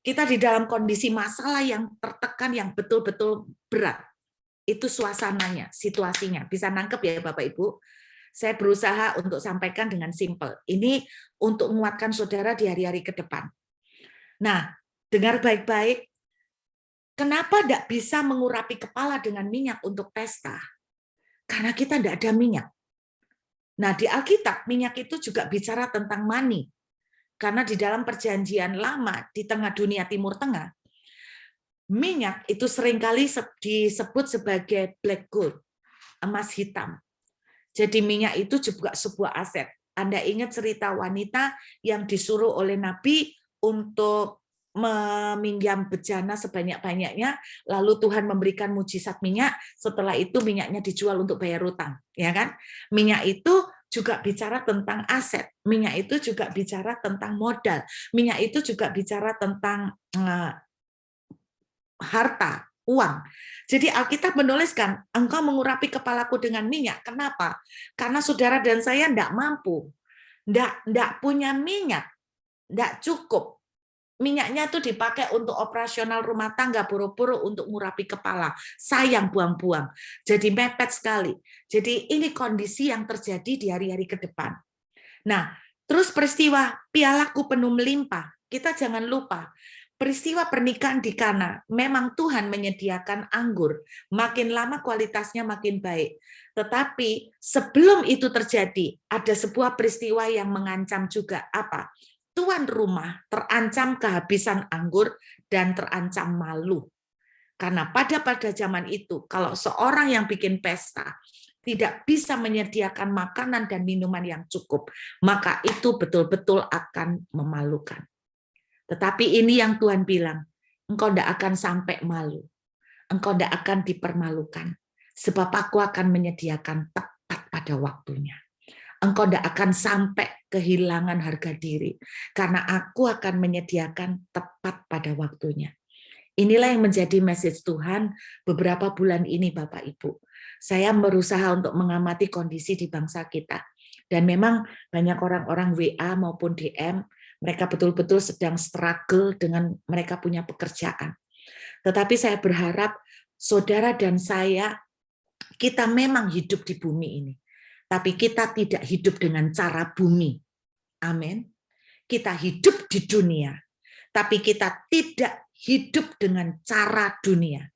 Kita di dalam kondisi masalah yang tertekan, yang betul-betul berat. Itu suasananya, situasinya. Bisa nangkep ya Bapak Ibu? Saya berusaha untuk sampaikan dengan simpel. Ini untuk menguatkan saudara di hari-hari ke depan. Nah, dengar baik-baik. Kenapa tidak bisa mengurapi kepala dengan minyak untuk pesta? Karena kita tidak ada minyak. Nah, di Alkitab, minyak itu juga bicara tentang money. Karena di dalam perjanjian lama, di tengah dunia Timur Tengah, minyak itu seringkali disebut sebagai black gold, emas hitam. Jadi minyak itu juga sebuah aset. Anda ingat cerita wanita yang disuruh oleh Nabi untuk meminjam bejana sebanyak-banyaknya, lalu Tuhan memberikan mujizat minyak, setelah itu minyaknya dijual untuk bayar utang, ya kan? Minyak itu juga bicara tentang aset, minyak itu juga bicara tentang modal, minyak itu juga bicara tentang harta, uang. Jadi Alkitab menuliskan, engkau mengurapi kepalaku dengan minyak. Kenapa? Karena saudara dan saya tidak mampu, tidak punya minyak, tidak cukup. Minyaknya itu dipakai untuk operasional rumah tangga, buru-buru untuk ngurapi kepala. Sayang buang-buang. Jadi mepet sekali. Jadi ini kondisi yang terjadi di hari-hari ke depan. Nah, terus peristiwa pialaku penuh melimpah. Kita jangan lupa, peristiwa pernikahan di Kana, memang Tuhan menyediakan anggur. Makin lama kualitasnya makin baik. Tetapi sebelum itu terjadi, ada sebuah peristiwa yang mengancam juga. Apa? Tuan rumah terancam kehabisan anggur dan terancam malu. Karena pada zaman itu, kalau seorang yang bikin pesta tidak bisa menyediakan makanan dan minuman yang cukup, maka itu betul-betul akan memalukan. Tetapi ini yang Tuhan bilang, engkau tidak akan sampai malu. Engkau tidak akan dipermalukan. Sebab aku akan menyediakan tepat pada waktunya. Engkau tidak akan sampai kehilangan harga diri, karena aku akan menyediakan tepat pada waktunya. Inilah yang menjadi message Tuhan beberapa bulan ini, Bapak Ibu. Saya berusaha untuk mengamati kondisi di bangsa kita. Dan memang banyak orang-orang WA maupun DM, mereka betul-betul sedang struggle dengan mereka punya pekerjaan. Tetapi saya berharap saudara dan saya, kita memang hidup di bumi ini. Tapi kita tidak hidup dengan cara bumi. Amin. Kita hidup di dunia, tapi kita tidak hidup dengan cara dunia.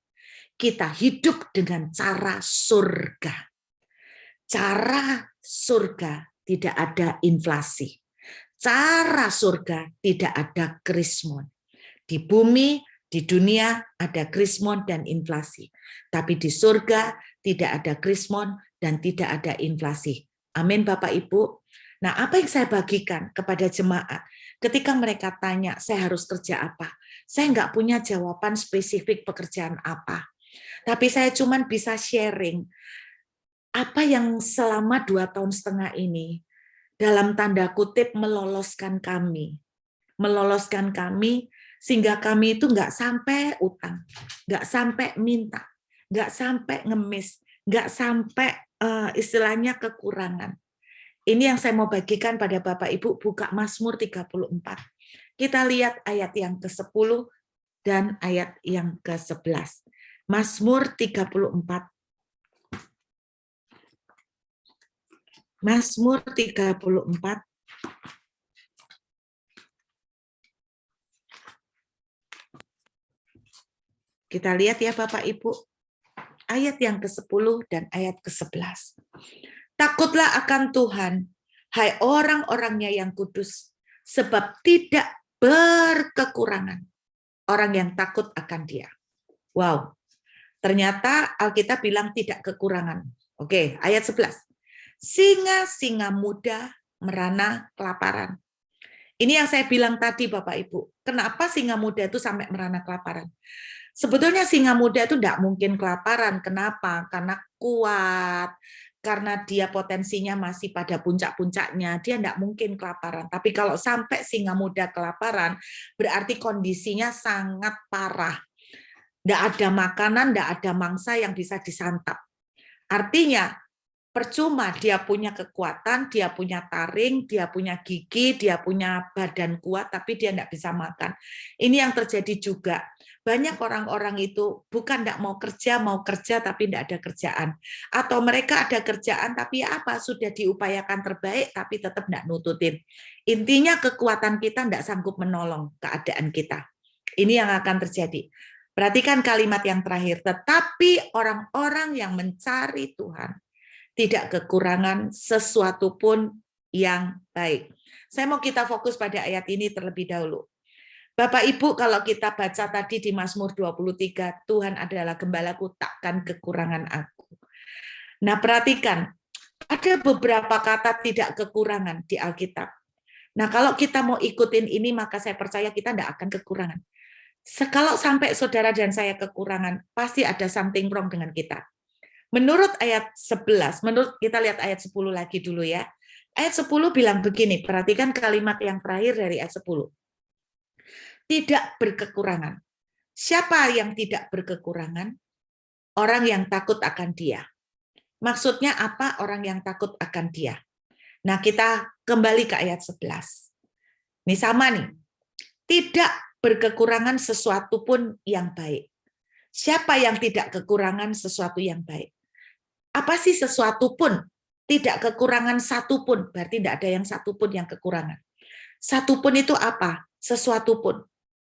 Kita hidup dengan cara surga. Cara surga tidak ada inflasi. Cara surga tidak ada krismon. Di bumi, di dunia ada krismon dan inflasi. Tapi di surga tidak ada krismon dan tidak ada inflasi. Amin Bapak Ibu. Nah, apa yang saya bagikan kepada jemaat? Ketika mereka tanya, saya harus kerja apa? Saya nggak punya jawaban spesifik pekerjaan apa. Tapi saya cuma bisa sharing apa yang selama 2,5 tahun ini, dalam tanda kutip meloloskan kami. Meloloskan kami sehingga kami itu nggak sampai utang, nggak sampai minta, nggak sampai ngemis, nggak sampai istilahnya kekurangan. Ini yang saya mau bagikan pada Bapak Ibu, buka Mazmur 34. Kita lihat ayat yang ke-10 dan ayat yang ke-11. Mazmur 34. Mazmur 34. Kita lihat ya Bapak Ibu, ayat yang ke-10 dan ayat ke-11. Takutlah akan Tuhan, hai orang-orangnya yang kudus, sebab tidak berkekurangan orang yang takut akan Dia. Wow, ternyata Alkitab bilang tidak kekurangan. Oke, ayat 11. Singa-singa muda merana kelaparan. Ini yang saya bilang tadi Bapak Ibu. Kenapa singa muda itu sampai merana kelaparan? Sebetulnya singa muda itu tidak mungkin kelaparan. Kenapa? Karena kuat. Karena dia potensinya masih pada puncak-puncaknya, dia tidak mungkin kelaparan. Tapi kalau sampai singa muda kelaparan, berarti kondisinya sangat parah. Tidak ada makanan, tidak ada mangsa yang bisa disantap. Artinya, Percuma dia punya kekuatan, dia punya taring, dia punya gigi, dia punya badan kuat, tapi dia tidak bisa makan. Ini yang terjadi juga. Banyak orang-orang itu bukan tidak mau kerja tapi tidak ada kerjaan. Atau mereka ada kerjaan tapi apa, sudah diupayakan terbaik tapi tetap tidak nututin. Intinya kekuatan kita tidak sanggup menolong keadaan kita. Ini yang akan terjadi. Perhatikan kalimat yang terakhir, tetapi orang-orang yang mencari Tuhan tidak kekurangan sesuatu pun yang baik. Saya mau kita fokus pada ayat ini terlebih dahulu. Bapak Ibu, kalau kita baca tadi di Mazmur 23, Tuhan adalah gembalaku, takkan kekurangan aku. Nah, perhatikan, ada beberapa kata tidak kekurangan di Alkitab. Nah, kalau kita mau ikutin ini, maka saya percaya kita tidak akan kekurangan. Kalau sampai saudara dan saya kekurangan, pasti ada something wrong dengan kita. Menurut ayat 11, kita lihat ayat 10 lagi dulu ya. Ayat 10 bilang begini, perhatikan kalimat yang terakhir dari ayat 10. Tidak berkekurangan. Siapa yang tidak berkekurangan? Orang yang takut akan Dia. Maksudnya apa orang yang takut akan Dia? Nah, kita kembali ke ayat 11. Ini sama nih. Tidak berkekurangan sesuatu pun yang baik. Siapa yang tidak kekurangan sesuatu yang baik? Apa sih sesuatu pun? Tidak kekurangan satu pun, berarti tidak ada yang satu pun yang kekurangan. Satu pun itu apa? Sesuatu pun.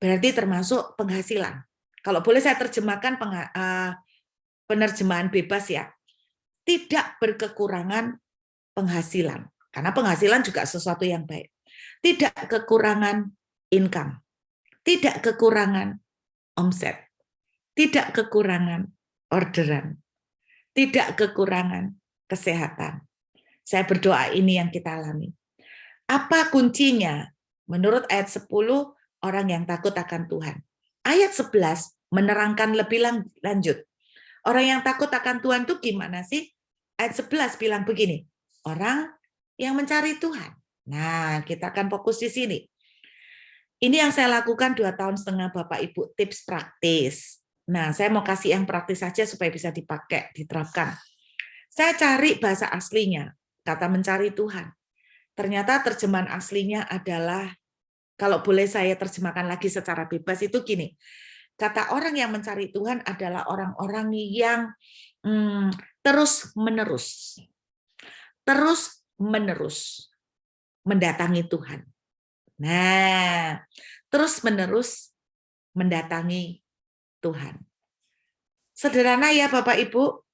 Berarti termasuk penghasilan. Kalau boleh saya terjemahkan penerjemahan bebas ya. Tidak berkekurangan penghasilan. Karena penghasilan juga sesuatu yang baik. Tidak kekurangan income. Tidak kekurangan omset. Tidak kekurangan orderan. Tidak kekurangan kesehatan. Saya berdoa ini yang kita alami. Apa kuncinya? Menurut ayat 10, orang yang takut akan Tuhan. Ayat 11 menerangkan lebih lanjut. Orang yang takut akan Tuhan itu gimana sih? Ayat 11 bilang begini, orang yang mencari Tuhan. Nah, kita akan fokus di sini. Ini yang saya lakukan 2,5 tahun Bapak Ibu, tips praktis. Nah, saya mau kasih yang praktis saja supaya bisa dipakai, diterapkan. Saya cari bahasa aslinya, kata mencari Tuhan. Ternyata terjemahan aslinya adalah, kalau boleh saya terjemahkan lagi secara bebas, itu gini. Kata orang yang mencari Tuhan adalah orang-orang yang terus-menerus mendatangi Tuhan. Nah, terus-menerus mendatangi Tuhan. Sederhana ya Bapak Ibu,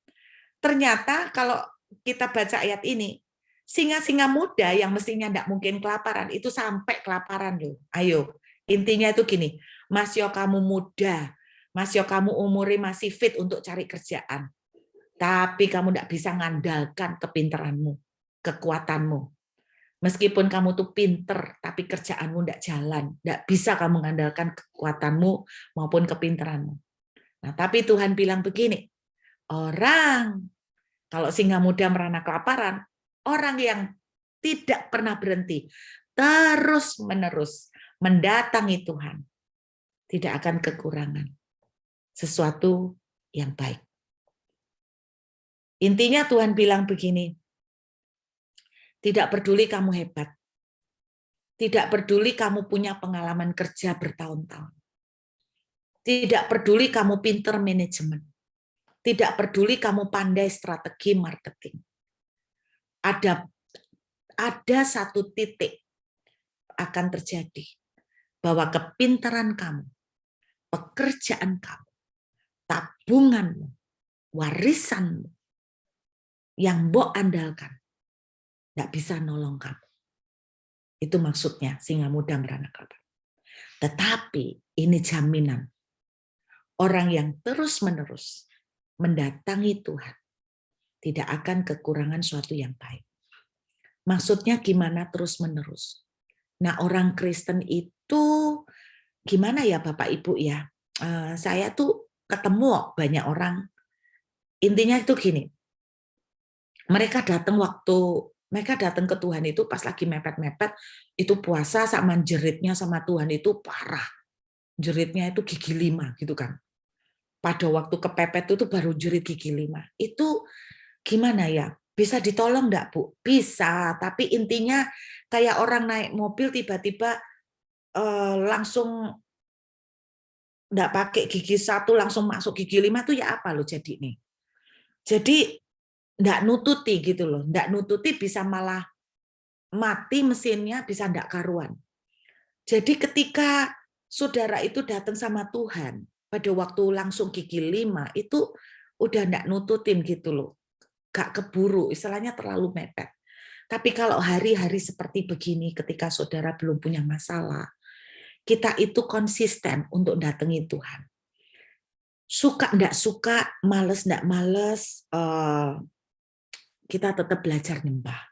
ternyata kalau kita baca ayat ini, singa-singa muda yang mestinya tidak mungkin kelaparan, itu sampai kelaparan loh. Ayo, intinya itu gini, Mas yo kamu muda, Mas yo kamu umurnya masih fit untuk cari kerjaan, tapi kamu tidak bisa ngandalkan kepintaranmu, kekuatanmu. Meskipun kamu tuh pinter, tapi kerjaanmu tidak jalan, tidak bisa kamu mengandalkan kekuatanmu maupun kepintaranmu. Nah, tapi Tuhan bilang begini, orang, kalau singa muda merana kelaparan, orang yang tidak pernah berhenti, terus-menerus mendatangi Tuhan, tidak akan kekurangan sesuatu yang baik. Intinya Tuhan bilang begini, tidak peduli kamu hebat, tidak peduli kamu punya pengalaman kerja bertahun-tahun, tidak peduli kamu pinter manajemen, tidak peduli kamu pandai strategi marketing. Ada satu titik akan terjadi bahwa kepintaran kamu, pekerjaan kamu, tabunganmu, warisanmu yang mbok andalkan tidak bisa nolong kamu. Itu maksudnya singa muda merana kelaparan. Tetapi ini jaminan orang yang terus-menerus mendatangi Tuhan tidak akan kekurangan suatu yang baik. Maksudnya gimana terus-menerus? Nah, orang Kristen itu gimana ya Bapak Ibu ya? Saya tuh ketemu banyak orang, intinya itu gini, mereka datang ke Tuhan itu pas lagi mepet-mepet, itu puasa sama jeritnya sama Tuhan itu parah. Jeritnya itu gigi 5 gitu kan. Pada waktu kepepet itu baru jerit gigi 5. Itu gimana ya? Bisa ditolong enggak, Bu? Bisa, tapi intinya kayak orang naik mobil tiba-tiba langsung enggak pakai gigi 1 langsung masuk gigi 5 tuh ya apa loh jadi nih. Jadi enggak nututi gitu loh, enggak nututi bisa malah mati mesinnya, bisa enggak karuan. Jadi ketika saudara itu datang sama Tuhan, pada waktu langsung gigi 5 itu udah enggak nututin gitu loh. Gak keburu, istilahnya terlalu mepet. Tapi kalau hari-hari seperti begini, ketika saudara belum punya masalah, kita itu konsisten untuk datangi Tuhan. Suka enggak suka, males enggak males, kita tetap belajar nyembah.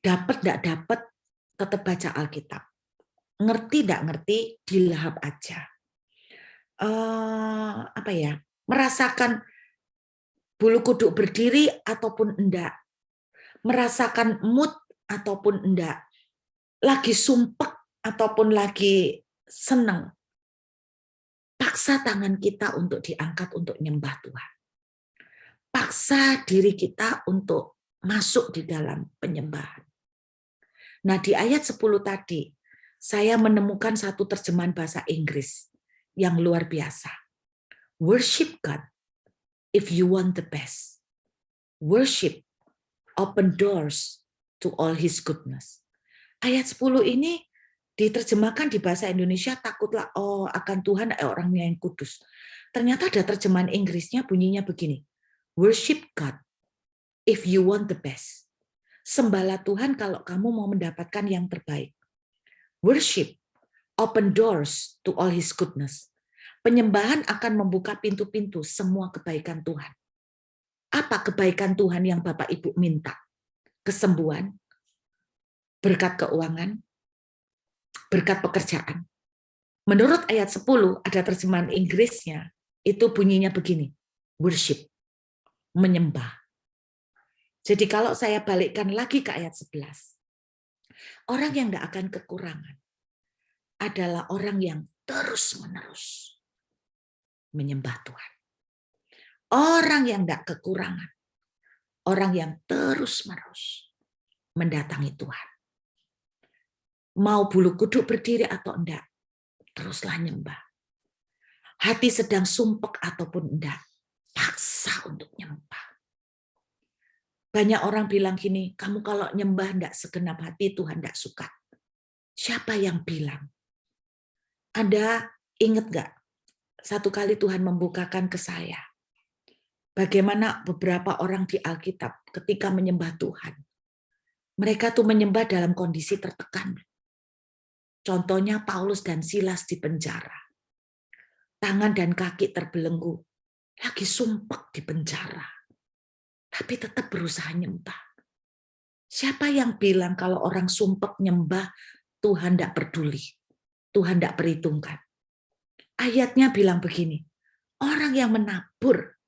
Dapat enggak dapat, tetap baca Alkitab. Ngerti enggak ngerti, dilahap aja. Apa ya? Merasakan bulu kuduk berdiri ataupun enggak, merasakan mood ataupun enggak, lagi sumpek ataupun lagi seneng, paksa tangan kita untuk diangkat untuk nyembah Tuhan. Paksa diri kita untuk masuk di dalam penyembahan. Nah, di ayat 10 tadi, saya menemukan satu terjemahan bahasa Inggris yang luar biasa. Worship God if you want the best. Worship open doors to all his goodness. Ayat 10 ini diterjemahkan di bahasa Indonesia, takutlah akan Tuhan orang yang kudus. Ternyata ada terjemahan Inggrisnya bunyinya begini. Worship God if you want the best. Sembahlah Tuhan kalau kamu mau mendapatkan yang terbaik. Worship open doors to all his goodness. Penyembahan akan membuka pintu-pintu semua kebaikan Tuhan. Apa kebaikan Tuhan yang Bapak Ibu minta? Kesembuhan, berkat keuangan, berkat pekerjaan. Menurut ayat 10, ada terjemahan Inggrisnya, itu bunyinya begini, worship, menyembah. Jadi kalau saya balikkan lagi ke ayat 11, orang yang tidak akan kekurangan adalah orang yang terus-menerus menyembah Tuhan. Orang yang tidak kekurangan, orang yang terus-menerus mendatangi Tuhan. Mau bulu kuduk berdiri atau enggak, teruslah nyembah. Hati sedang sumpek ataupun enggak, paksa untuk nyembah. Banyak orang bilang gini, kamu kalau nyembah enggak segenap hati, Tuhan enggak suka. Siapa yang bilang? Anda ingat enggak? Satu kali Tuhan membukakan ke saya, bagaimana beberapa orang di Alkitab ketika menyembah Tuhan, mereka tuh menyembah dalam kondisi tertekan. Contohnya Paulus dan Silas di penjara. Tangan dan kaki terbelenggu. Lagi sumpek di penjara. Tapi tetap berusaha nyembah. Siapa yang bilang kalau orang sumpek nyembah, Tuhan tidak peduli. Tuhan tidak perhitungkan. Ayatnya bilang begini, orang yang menabur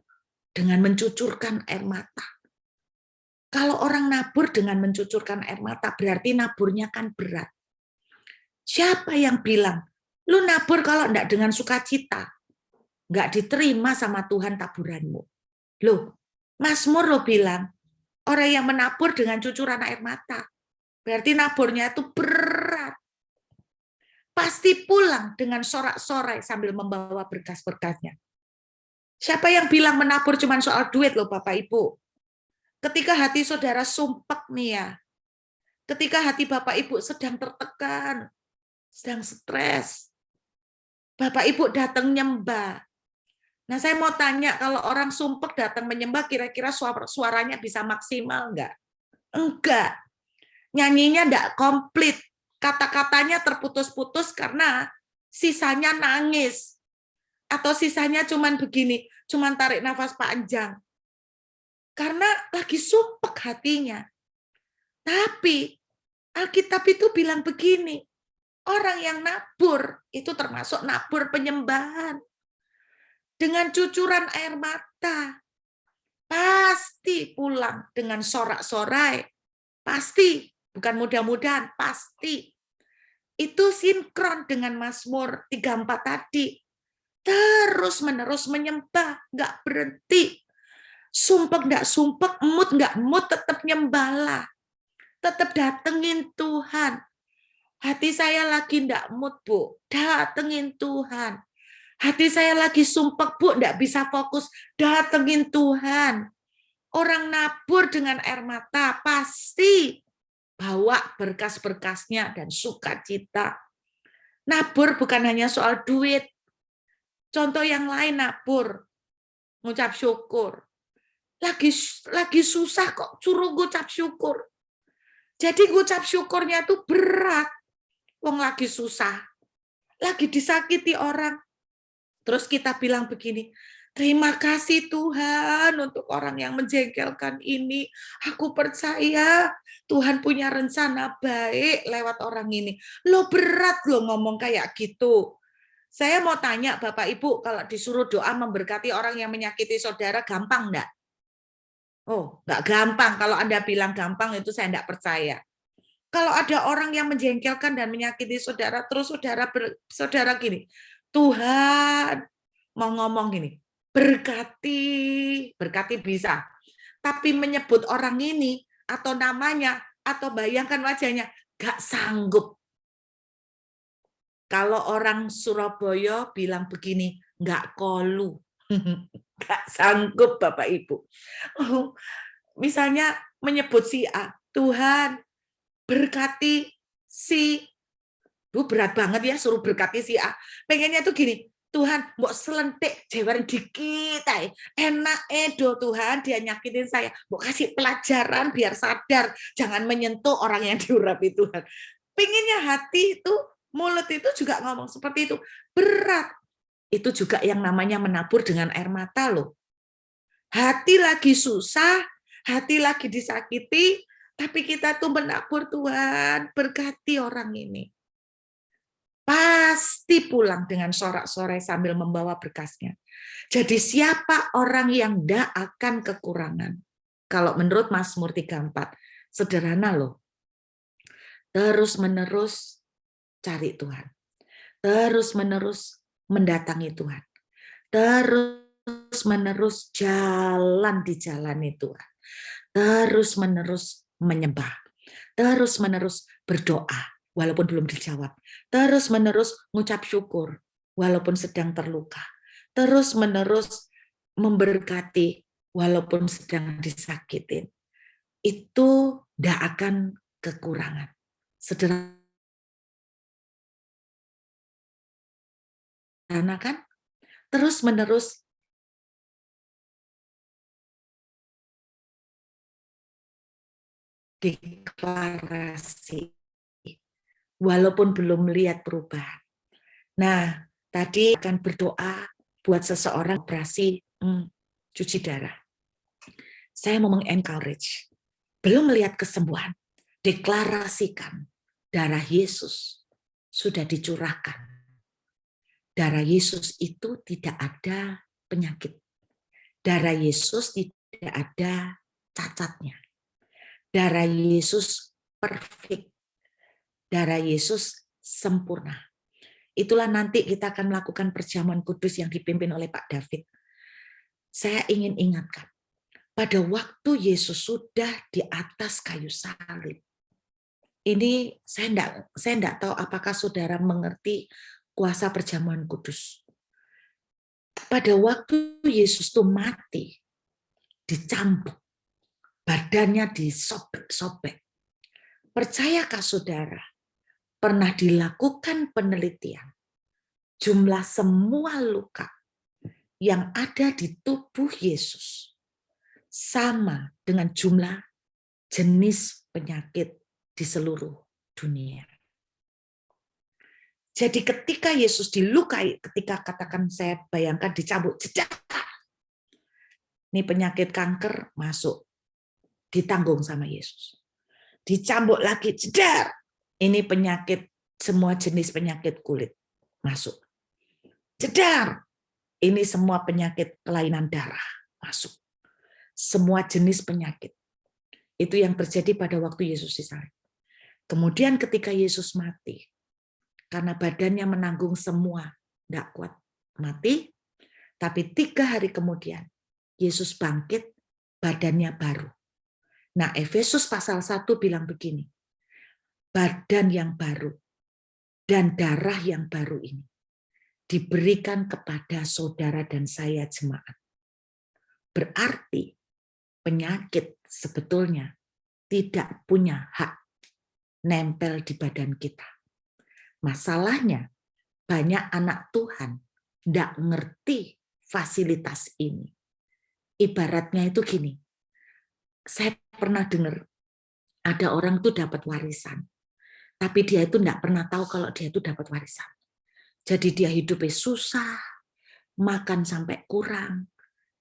dengan mencucurkan air mata. Kalau orang nabur dengan mencucurkan air mata, berarti naburnya kan berat. Siapa yang bilang, lu nabur kalau enggak dengan sukacita, enggak diterima sama Tuhan taburanmu. Loh, Mazmur lo bilang, orang yang menabur dengan cucuran air mata, berarti naburnya itu berat. Pasti pulang dengan sorak-sorai sambil membawa berkas-berkasnya. Siapa yang bilang menabur cuma soal duit loh Bapak Ibu? Ketika hati saudara sumpek nih ya, ketika hati Bapak Ibu sedang tertekan, sedang stres, Bapak Ibu datang nyembah. Nah saya mau tanya, kalau orang sumpek datang menyembah, kira-kira suaranya bisa maksimal enggak? Enggak. Nyanyinya enggak komplit. Kata-katanya terputus-putus karena sisanya nangis. Atau sisanya cuman begini, cuman tarik nafas panjang. Karena lagi sumpek hatinya. Tapi Alkitab itu bilang begini, orang yang nabur itu termasuk nabur penyembahan. Dengan cucuran air mata. Pasti pulang dengan sorak-sorai. Pasti, bukan mudah-mudahan, pasti. Itu sinkron dengan Mazmur 34 tadi. Terus-menerus menyembah, nggak berhenti. Sumpek nggak sumpek, mood nggak mood, tetap nyembahlah. Tetap datengin Tuhan. Hati saya lagi nggak mood, Bu. Datengin Tuhan. Hati saya lagi sumpek, Bu, nggak bisa fokus. Datengin Tuhan. Orang nabur dengan air mata pasti bawa berkas-berkasnya dan sukacita. Nabur bukan hanya soal duit. Contoh yang lain nabur, ngucap syukur. Lagi susah kok suruh ngucap syukur. Jadi ngucap syukurnya itu berat. Wong lagi susah, lagi disakiti orang. Terus kita bilang begini, terima kasih Tuhan untuk orang yang menjengkelkan ini. Aku percaya Tuhan punya rencana baik lewat orang ini. Lo berat lo ngomong kayak gitu. Saya mau tanya Bapak Ibu, kalau disuruh doa memberkati orang yang menyakiti saudara, gampang enggak? Oh, enggak gampang. Kalau Anda bilang gampang, itu saya enggak percaya. Kalau ada orang yang menjengkelkan dan menyakiti saudara, terus saudara gini, Tuhan mau ngomong gini, berkati bisa. Tapi menyebut orang ini, atau namanya, atau bayangkan wajahnya, gak sanggup. Kalau orang Surabaya bilang begini, gak kolu. Gak sanggup Bapak Ibu. Misalnya menyebut si A, Tuhan, berkati si, berat banget ya suruh berkati si A. Pengennya tuh gini, Tuhan, mau selentik jewer dikit, enak do Tuhan, dia nyakitin saya, mau kasih pelajaran biar sadar, jangan menyentuh orang yang diurapi Tuhan. Pengennya hati itu, mulut itu juga ngomong seperti itu, berat. Itu juga yang namanya menabur dengan air mata loh. Hati lagi susah, hati lagi disakiti, tapi kita tuh menabur, Tuhan, berkati orang ini. Pasti pulang dengan sorak-sorai sambil membawa berkasnya. Jadi siapa orang yang tidak akan kekurangan? Kalau menurut Mazmur 34, sederhana loh. Terus-menerus cari Tuhan. Terus-menerus mendatangi Tuhan. Terus-menerus jalan di jalan Tuhan. Terus-menerus menyembah. Terus-menerus berdoa walaupun belum dijawab. Terus-menerus mengucap syukur walaupun sedang terluka. Terus-menerus memberkati walaupun sedang disakitin. Itu tidak akan kekurangan. Sederhana kan? Terus-menerus deklarasi walaupun belum melihat perubahan. Nah, tadi akan berdoa buat seseorang operasi cuci darah. Saya mau mengencourage, belum melihat kesembuhan, deklarasikan darah Yesus sudah dicurahkan. Darah Yesus itu tidak ada penyakit. Darah Yesus tidak ada cacatnya. Darah Yesus perfect. Darah Yesus sempurna. Itulah nanti kita akan melakukan perjamuan kudus yang dipimpin oleh Pak David. Saya ingin ingatkan, pada waktu Yesus sudah di atas kayu salib. Ini saya enggak tahu apakah saudara mengerti kuasa perjamuan kudus. Pada waktu Yesus itu mati, dicambuk, badannya disobek-sobek. Percayakah saudara, pernah dilakukan penelitian jumlah semua luka yang ada di tubuh Yesus sama dengan jumlah jenis penyakit di seluruh dunia. Jadi ketika Yesus dilukai, ketika katakan saya bayangkan dicambuk, jedar. Ini penyakit kanker masuk, ditanggung sama Yesus. Dicambuk lagi, jedar. Ini penyakit, semua jenis penyakit kulit masuk. Jedar. Ini semua penyakit kelainan darah masuk. Semua jenis penyakit. Itu yang terjadi pada waktu Yesus disalib. Kemudian ketika Yesus mati, karena badannya menanggung semua, tidak kuat, mati. Tapi 3 hari kemudian, Yesus bangkit badannya baru. Nah, Efesus pasal 1 bilang begini, badan yang baru dan darah yang baru ini diberikan kepada saudara dan saya jemaat. Berarti penyakit sebetulnya tidak punya hak nempel di badan kita. Masalahnya, banyak anak Tuhan tidak ngerti fasilitas ini. Ibaratnya itu gini, saya pernah dengar ada orang tuh dapat warisan, tapi dia itu tidak pernah tahu kalau dia itu dapat warisan. Jadi dia hidupnya susah, makan sampai kurang,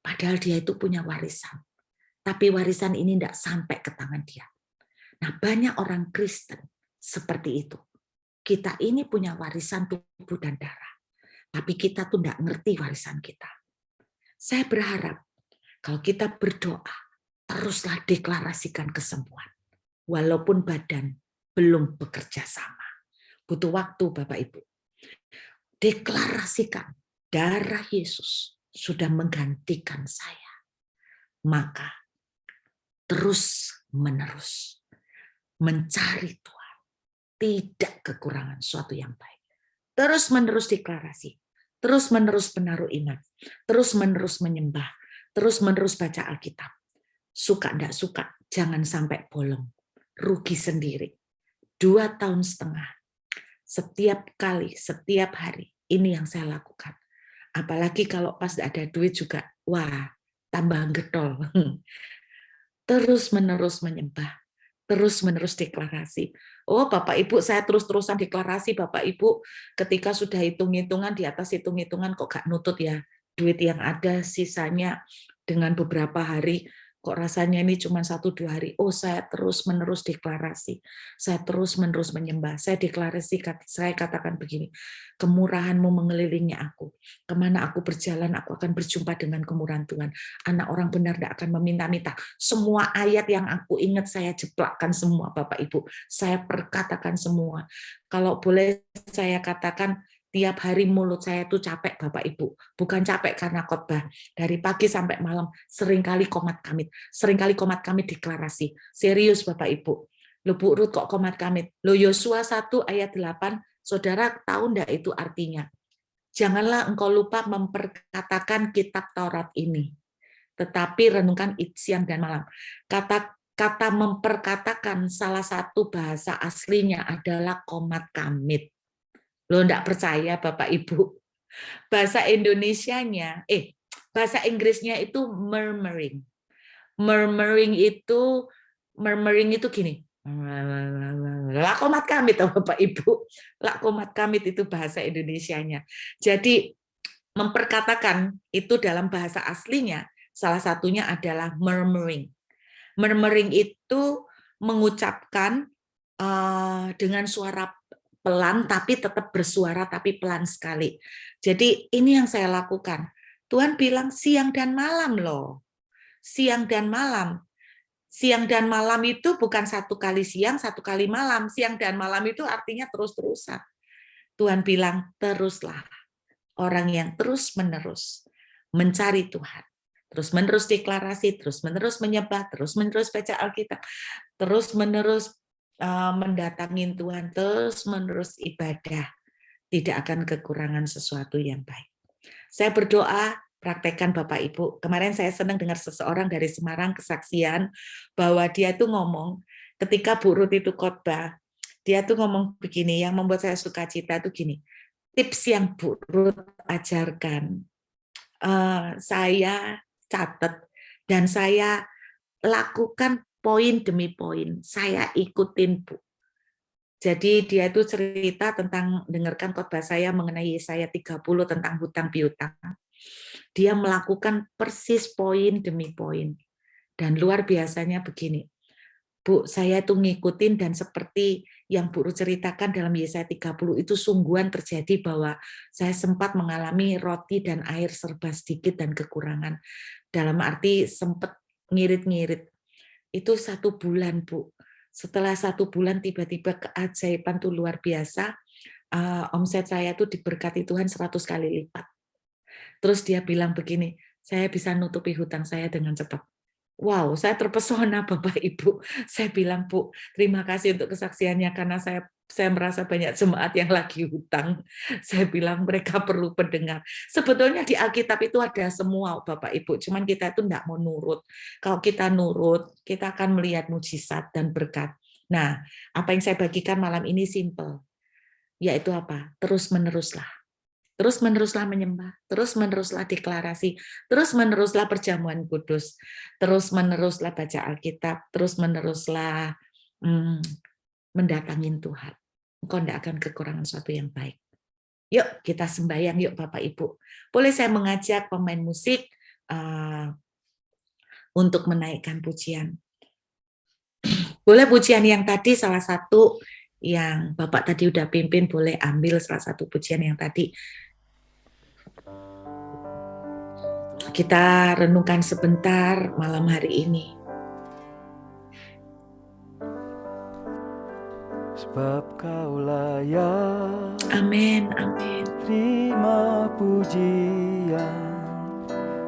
padahal dia itu punya warisan. Tapi warisan ini tidak sampai ke tangan dia. Nah, banyak orang Kristen seperti itu. Kita ini punya warisan tubuh dan darah, tapi kita tuh tidak ngerti warisan kita. Saya berharap kalau kita berdoa, teruslah deklarasikan kesembuhan. Walaupun badan belum bekerja sama. Butuh waktu Bapak Ibu. Deklarasikan darah Yesus sudah menggantikan saya. Maka terus menerus mencari Tuhan. Tidak kekurangan suatu yang baik. Terus menerus deklarasi. Terus menerus menaruh iman. Terus menerus menyembah. Terus menerus baca Alkitab. Suka enggak suka, jangan sampai bolong. Rugi sendiri. 2,5 tahun. Setiap kali, setiap hari, ini yang saya lakukan. Apalagi kalau pas ada duit juga, wah, tambah getol. Terus menerus menyembah. Terus menerus deklarasi. Oh Bapak Ibu, saya terus-terusan deklarasi Bapak Ibu, ketika sudah hitung-hitungan, di atas hitung-hitungan kok gak nutut ya, duit yang ada sisanya dengan beberapa hari, kok rasanya ini cuma 1-2 hari. Oh saya terus-menerus deklarasi, saya terus-menerus menyembah, saya deklarasi, saya katakan begini, kemurahan-Mu mengelilingi aku, kemana aku berjalan aku akan berjumpa dengan kemurahan Tuhan, anak orang benar tidak akan meminta-minta. Semua ayat yang aku ingat saya jeplakkan semua Bapak Ibu, saya perkatakan semua. Kalau boleh saya katakan, tiap hari mulut saya tuh capek Bapak Ibu. Bukan capek karena khotbah. Dari pagi sampai malam seringkali komat kamit. Seringkali komat kamit deklarasi. Serius Bapak Ibu. Loh Bu Ruth kok komat kamit? Loh Yosua 1 ayat 8, saudara tahu enggak itu artinya? Janganlah engkau lupa memperkatakan kitab Taurat ini. Tetapi renungkan siang dan malam. Kata memperkatakan salah satu bahasa aslinya adalah komat kamit. Lo enggak percaya Bapak Ibu. Bahasa Indonesianya, bahasa Inggrisnya itu murmuring. Murmuring itu gini. Lakomat kamit Bapak Ibu. Lakomat kamit itu bahasa Indonesianya. Jadi memperkatakan itu dalam bahasa aslinya salah satunya adalah murmuring. Murmuring itu mengucapkan dengan suara pelan tapi tetap bersuara tapi pelan sekali. Jadi ini yang saya lakukan. Tuhan bilang siang dan malam loh. Siang dan malam. Siang dan malam itu bukan 1 kali siang, 1 kali malam. Siang dan malam itu artinya terus-terusan. Tuhan bilang teruslah. Orang yang terus-menerus mencari Tuhan. Terus-menerus deklarasi, terus-menerus menyembah, terus-menerus baca Alkitab, terus-menerus mendatangi Tuhan, terus-menerus ibadah, tidak akan kekurangan sesuatu yang baik. Saya berdoa, praktekkan Bapak Ibu. Kemarin saya senang dengar seseorang dari Semarang kesaksian bahwa dia itu ngomong, ketika Bu Ruth itu khotbah, dia tuh ngomong begini, yang membuat saya sukacita itu gini, tips yang Bu Ruth ajarkan, saya catat dan saya lakukan poin demi poin, saya ikutin Bu. Jadi dia itu cerita tentang, dengarkan khotbah saya mengenai Yesaya 30 tentang hutang piutang. Dia melakukan persis poin demi poin. Dan luar biasanya begini, Bu, saya itu ngikutin dan seperti yang Bu Ruth ceritakan dalam Yesaya 30 itu sungguhan terjadi bahwa saya sempat mengalami roti dan air serba sedikit dan kekurangan. Dalam arti sempat ngirit-ngirit. Itu 1 bulan, Bu. Setelah 1 bulan tiba-tiba keajaiban tuh luar biasa. Omset saya tuh diberkati Tuhan 100 kali lipat. Terus dia bilang begini, saya bisa nutupi hutang saya dengan cepat. Wow, saya terpesona Bapak Ibu. Saya bilang, Bu, terima kasih untuk kesaksiannya karena saya merasa banyak jemaat yang lagi hutang. Saya bilang mereka perlu pendengar. Sebetulnya di Alkitab itu ada semua Bapak Ibu, cuman kita itu enggak mau nurut. Kalau kita nurut, kita akan melihat mujizat dan berkat. Nah, apa yang saya bagikan malam ini simple, yaitu apa? Terus-meneruslah. Terus-meneruslah menyembah, terus-meneruslah deklarasi, terus-meneruslah perjamuan kudus, terus-meneruslah baca Alkitab, terus-meneruslah mendatangin Tuhan. Engkau tidak akan kekurangan sesuatu yang baik. Yuk kita sembahyang, yuk Bapak Ibu. Boleh saya mengajak pemain musik untuk menaikkan pujian. Boleh pujian yang tadi salah satu yang Bapak tadi udah pimpin, boleh ambil salah satu pujian yang tadi. Kita renungkan sebentar malam hari ini. Sebab Kau layak, Amin, amin. terima pujian.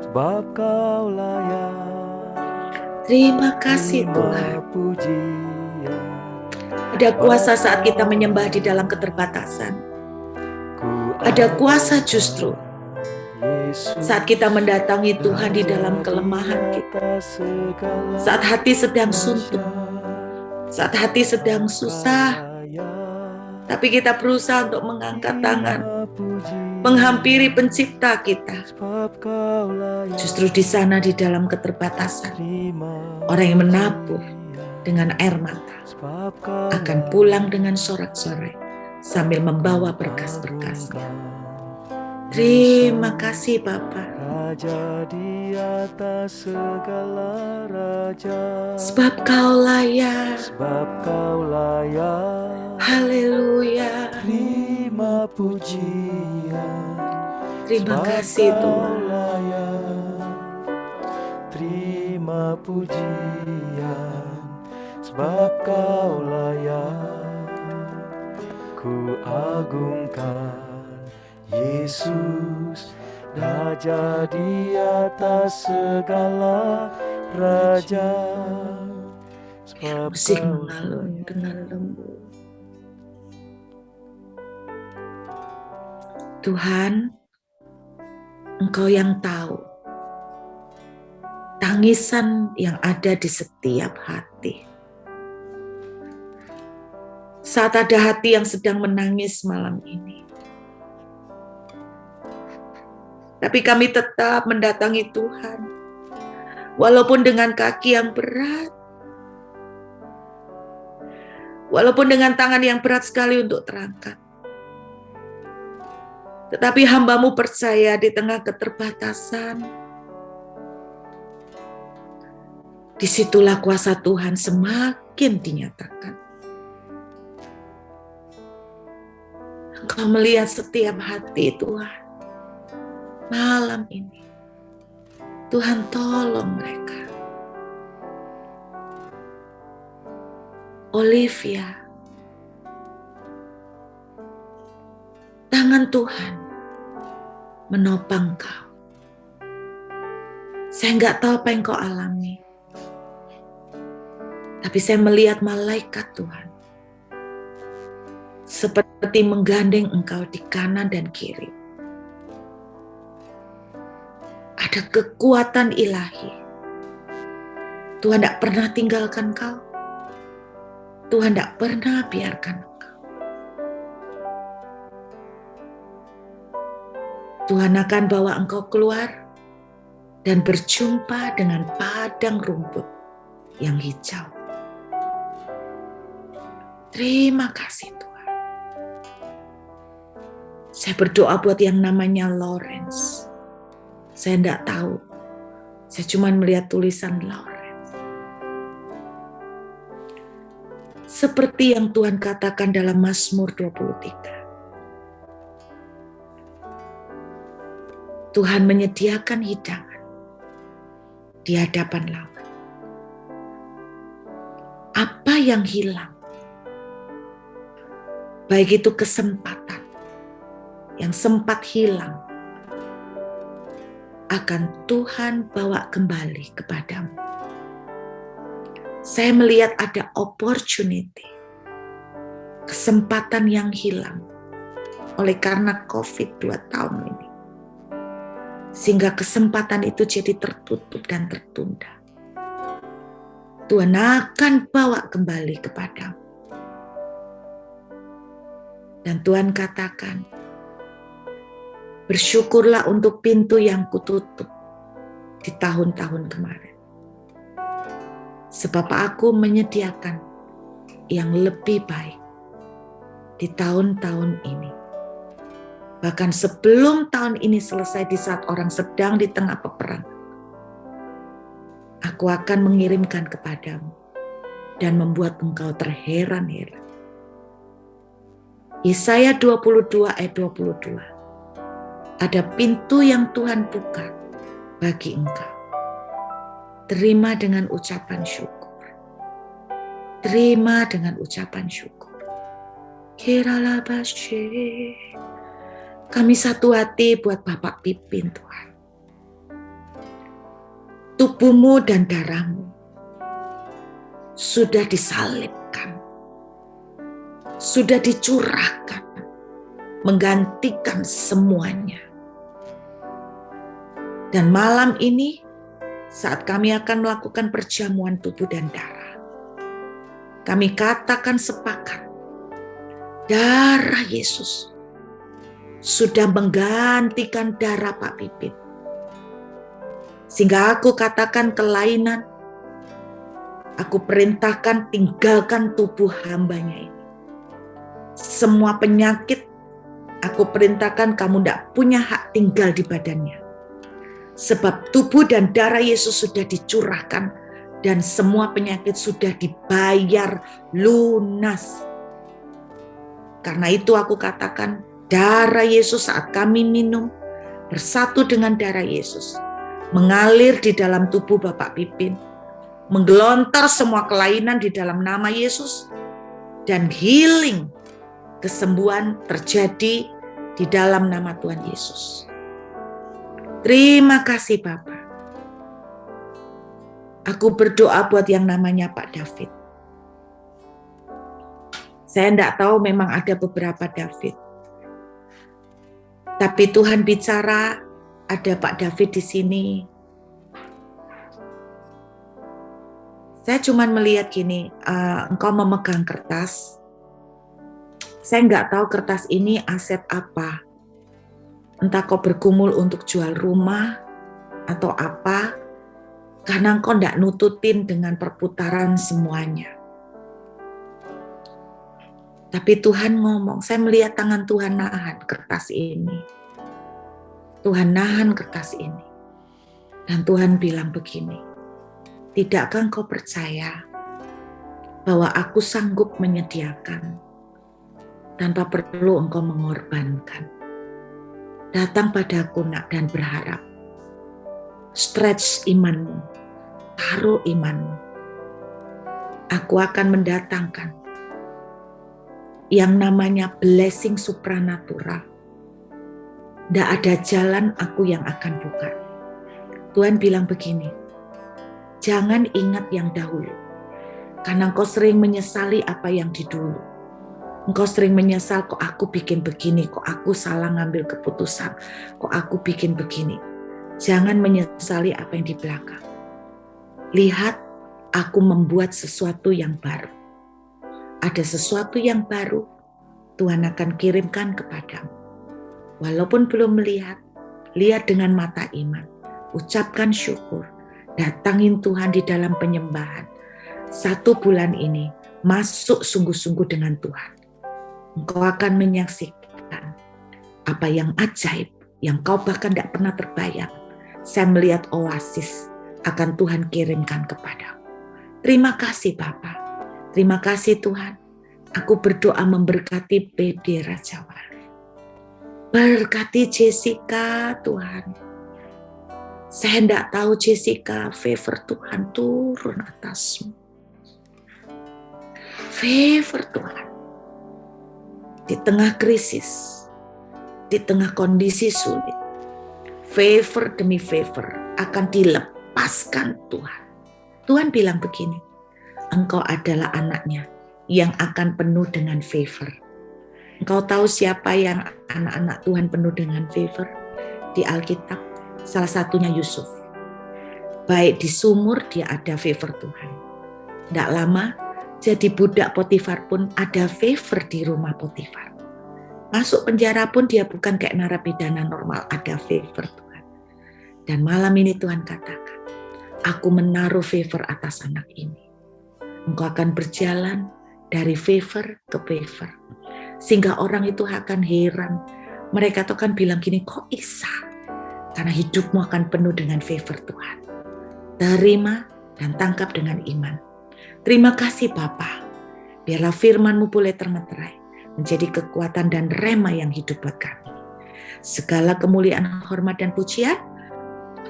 Sebab Kau layak, Terima kasih Tuhan. pujian. Ada kuasa saat kita menyembah di dalam keterbatasan. Ada kuasa justru saat kita mendatangi Tuhan di dalam kelemahan kita. Saat hati sedang suntuk, saat hati sedang susah, tapi kita berusaha untuk mengangkat tangan, menghampiri pencipta kita. Justru di sana, di dalam keterbatasan, orang yang menabur dengan air mata akan pulang dengan sorak-sorai sambil membawa berkas-berkasnya. Terima kasih Bapa. Raja di atas segala raja. Sebab Kau layak. Sebab Kau layak. Haleluya. Terima pujian. Terima kasih Tuhan. Terima pujian. Sebab Kau layak. Ku agungkan Yesus, Raja di atas segala raja. Musik mengalun dengan lembut. Tuhan, Engkau yang tahu tangisan yang ada di setiap hati. Saat ada hati yang sedang menangis malam ini, tapi kami tetap mendatangi Tuhan, walaupun dengan kaki yang berat, walaupun dengan tangan yang berat sekali untuk terangkat. Tetapi hamba-Mu percaya di tengah keterbatasan, disitulah kuasa Tuhan semakin dinyatakan. Engkau melihat setiap hati Tuhan. Malam ini, Tuhan tolong mereka. Olivia, tangan Tuhan menopang kau. Saya nggak tahu apa yang kau alami, tapi saya melihat malaikat Tuhan seperti menggandeng engkau di kanan dan kiri. Ada kekuatan ilahi. Tuhan tidak pernah tinggalkan kau. Tuhan tidak pernah biarkan engkau. Tuhan akan bawa engkau keluar dan berjumpa dengan padang rumput yang hijau. Terima kasih Tuhan. Saya berdoa buat yang namanya Lawrence. Saya tidak tahu. Saya cuma melihat tulisan Lawrence. Seperti yang Tuhan katakan dalam Mazmur 23. Tuhan menyediakan hidangan di hadapan lawan. Apa yang hilang? Baik itu kesempatan yang sempat hilang, akan Tuhan bawa kembali kepadamu. Saya melihat ada opportunity, kesempatan yang hilang oleh karena COVID 2 tahun ini. Sehingga kesempatan itu jadi tertutup dan tertunda. Tuhan akan bawa kembali kepadamu. Dan Tuhan katakan, bersyukurlah untuk pintu yang kututup di tahun-tahun kemarin. Sebab aku menyediakan yang lebih baik di tahun-tahun ini. Bahkan sebelum tahun ini selesai, di saat orang sedang di tengah peperangan, aku akan mengirimkan kepadamu dan membuat engkau terheran-heran. Yesaya 22 ayat 22. Ada pintu yang Tuhan buka bagi engkau. Terima dengan ucapan syukur. Terima dengan ucapan syukur. Kiralabashe. Kami satu hati buat Bapak Pipin, Tuhan. Tubuhmu dan darahmu sudah disalibkan, sudah dicurahkan, menggantikan semuanya. Dan malam ini, saat kami akan melakukan perjamuan tubuh dan darah, kami katakan sepakat, darah Yesus sudah menggantikan darah Pak Pipin. Sehingga aku katakan kelainan, aku perintahkan tinggalkan tubuh hambanya ini. Semua penyakit, aku perintahkan kamu tidak punya hak tinggal di badannya. Sebab tubuh dan darah Yesus sudah dicurahkan dan semua penyakit sudah dibayar lunas. Karena itu aku katakan, darah Yesus saat kami minum bersatu dengan darah Yesus mengalir di dalam tubuh Bapak Pipin, menggelontar semua kelainan di dalam nama Yesus, dan healing, kesembuhan terjadi di dalam nama Tuhan Yesus. Terima kasih Bapak. Aku berdoa buat yang namanya Pak David. Saya tidak tahu, memang ada beberapa David. Tapi Tuhan bicara, ada Pak David di sini. Saya cuma melihat gini, engkau memegang kertas. Saya nggak tahu kertas ini aset apa. Entah kau bergumul untuk jual rumah atau apa, karena engkau nggak nututin dengan perputaran semuanya. Tapi Tuhan ngomong, saya melihat tangan Tuhan nahan kertas ini. Tuhan nahan kertas ini. Dan Tuhan bilang begini, tidakkah engkau percaya bahwa aku sanggup menyediakan tanpa perlu engkau mengorbankan? Datang padaku nak dan berharap. Stretch imanmu, taruh imanmu. Aku akan mendatangkan yang namanya blessing supranatural. Tidak ada jalan aku yang akan buka. Tuhan bilang begini, jangan ingat yang dahulu, karena engkau sering menyesali apa yang di dulu. Engkau sering menyesal, kok aku bikin begini, kok aku salah ngambil keputusan, kok aku bikin begini. Jangan menyesali apa yang di belakang. Lihat, aku membuat sesuatu yang baru. Ada sesuatu yang baru, Tuhan akan kirimkan kepadamu. Walaupun belum melihat, lihat dengan mata iman. Ucapkan syukur, datangin Tuhan di dalam penyembahan. 1 bulan ini, masuk sungguh-sungguh dengan Tuhan. Engkau akan menyaksikan apa yang ajaib, yang kau bahkan tidak pernah terbayang. Saya melihat oasis akan Tuhan kirimkan kepadamu. Terima kasih Bapa. Terima kasih Tuhan. Aku berdoa memberkati PD Raja Wali. Berkati Jessica Tuhan. Saya tidak tahu Jessica, favor Tuhan turun atasmu. Favor Tuhan. Di tengah krisis, di tengah kondisi sulit, favor demi favor akan dilepaskan Tuhan. Tuhan bilang begini, engkau adalah anaknya yang akan penuh dengan favor. Engkau tahu siapa yang anak-anak Tuhan penuh dengan favor di Alkitab? Salah satunya Yusuf. Baik di sumur dia ada favor Tuhan. Tidak lama jadi budak Potifar pun ada favor di rumah Potifar. Masuk penjara pun dia bukan kayak narapidana normal, ada favor Tuhan. Dan malam ini Tuhan katakan, aku menaruh favor atas anak ini. Engkau akan berjalan dari favor ke favor. Sehingga orang itu akan heran. Mereka tuh akan bilang gini, kok bisa? Karena hidupmu akan penuh dengan favor Tuhan. Terima dan tangkap dengan iman. Terima kasih Bapa. Biarlah firman-Mu boleh termeterai menjadi kekuatan dan rema yang hidup buat kami. Segala kemuliaan, hormat, dan pujian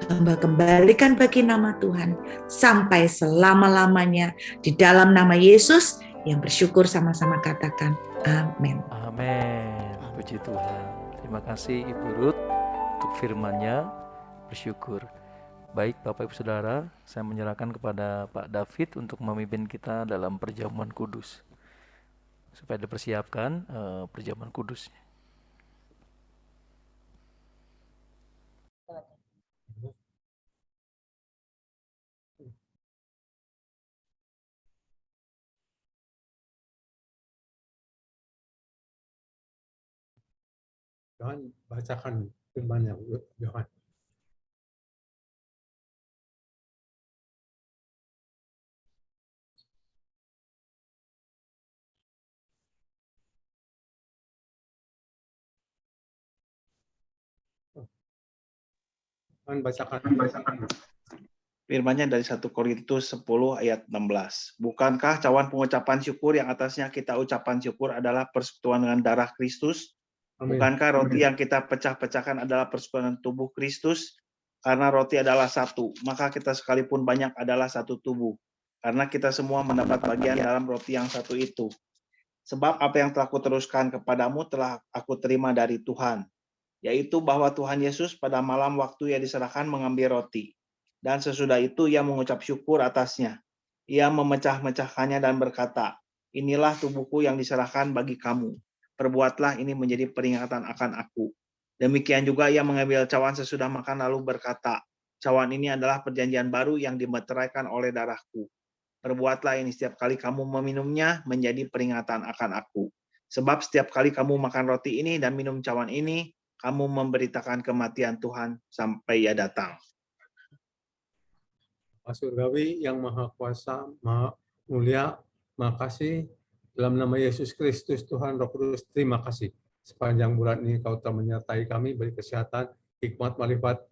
Hamba kembalikan bagi nama Tuhan sampai selama-lamanya di dalam nama Yesus yang bersyukur sama-sama katakan amin. Amin. Puji Tuhan. Terima kasih Ibu Ruth untuk firman-Nya, bersyukur. Baik Bapak Ibu Saudara, saya menyerahkan kepada Pak David untuk memimpin kita dalam perjamuan kudus. Supaya dipersiapkan perjamuan kudusnya. Yohan, bacakan firman-Nya, Yohan. Yohan, bacakan. Firman-Nya dari 1 Korintus 10 ayat 16. Bukankah cawan pengucapan syukur yang atasnya kita ucapan syukur adalah persekutuan dengan darah Kristus? Amin. Bukankah roti yang kita pecah-pecahkan adalah persekutuan tubuh Kristus? Karena roti adalah satu, maka kita sekalipun banyak adalah satu tubuh. Karena kita semua mendapat bagian dalam roti yang satu itu. Sebab apa yang telah kuteruskan kepadamu telah aku terima dari Tuhan, yaitu bahwa Tuhan Yesus pada malam waktu ia diserahkan mengambil roti. Dan sesudah itu ia mengucap syukur atasnya. Ia memecah-mecahkannya dan berkata, inilah tubuhku yang diserahkan bagi kamu. Perbuatlah ini menjadi peringatan akan aku. Demikian juga ia mengambil cawan sesudah makan lalu berkata, cawan ini adalah perjanjian baru yang dimeteraikan oleh darahku. Perbuatlah ini setiap kali kamu meminumnya menjadi peringatan akan aku. Sebab setiap kali kamu makan roti ini dan minum cawan ini, kamu memberitakan kematian Tuhan sampai ia datang. Bapa Surgawi yang Maha Kuasa, Maha Mulia, makasih dalam nama Yesus Kristus Tuhan Roh Kudus, terima kasih. Sepanjang bulan ini Kau telah menyertai kami, beri kesehatan, hikmat, malifat,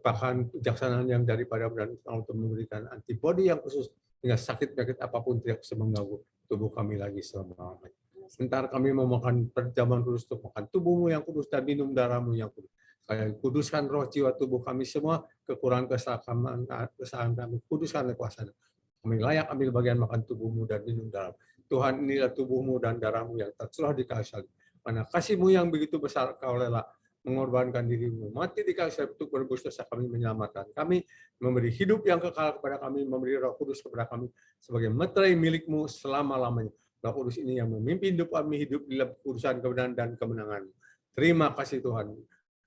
bahkan kejaksanaan yang daripada dan untuk memberikan antibodi yang khusus hingga sakit penyakit apapun tidak bisa mengganggu tubuh kami lagi selama-lamanya. Sementara kami memakan perjamuan kudus untuk makan tubuhmu yang kudus dan minum darahmu yang kudus. Kaya kuduskan roh jiwa tubuh kami semua, kekurangan kesalahan kami, kuduskan kuasa. Kami layak ambil bagian makan tubuhmu dan minum darah. Tuhan, inilah tubuhmu dan darahmu yang tercurah di kayu salib. Karena kasihmu yang begitu besar, Kau rela mengorbankan dirimu, mati di kayu salib untuk menebus dosa kami, menyelamatkan kami, memberi hidup yang kekal kepada kami, memberi Roh Kudus kepada kami sebagai meterai milikmu selama-lamanya. Roh Kudus ini yang memimpin hidup kami, hidup di dalam kekudusan, kebenaran, dan kemenangan. Terima kasih Tuhan.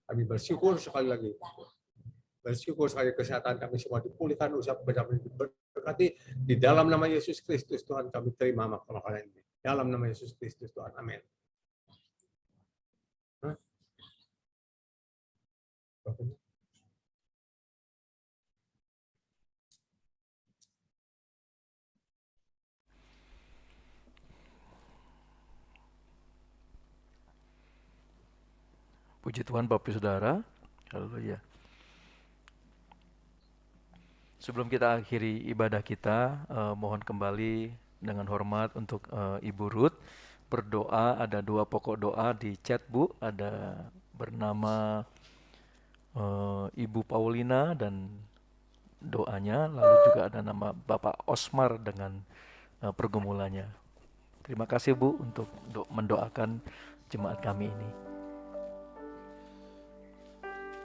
Kami bersyukur sekali lagi. Bersyukur sekali kesehatan kami semua dipulihkan, usaha benar-benar diberkati. Di dalam nama Yesus Kristus Tuhan kami terima makanan ini. Dalam nama Yesus Kristus Tuhan. Amin. Puji Tuhan Bapak Saudara. Haleluya. Sebelum kita akhiri ibadah kita, mohon kembali dengan hormat untuk Ibu Ruth berdoa. Ada 2 pokok doa di chat Bu, ada bernama Ibu Paulina dan doanya, lalu juga ada nama Bapak Osmar dengan pergumulannya. Terima kasih Bu untuk mendoakan jemaat kami ini.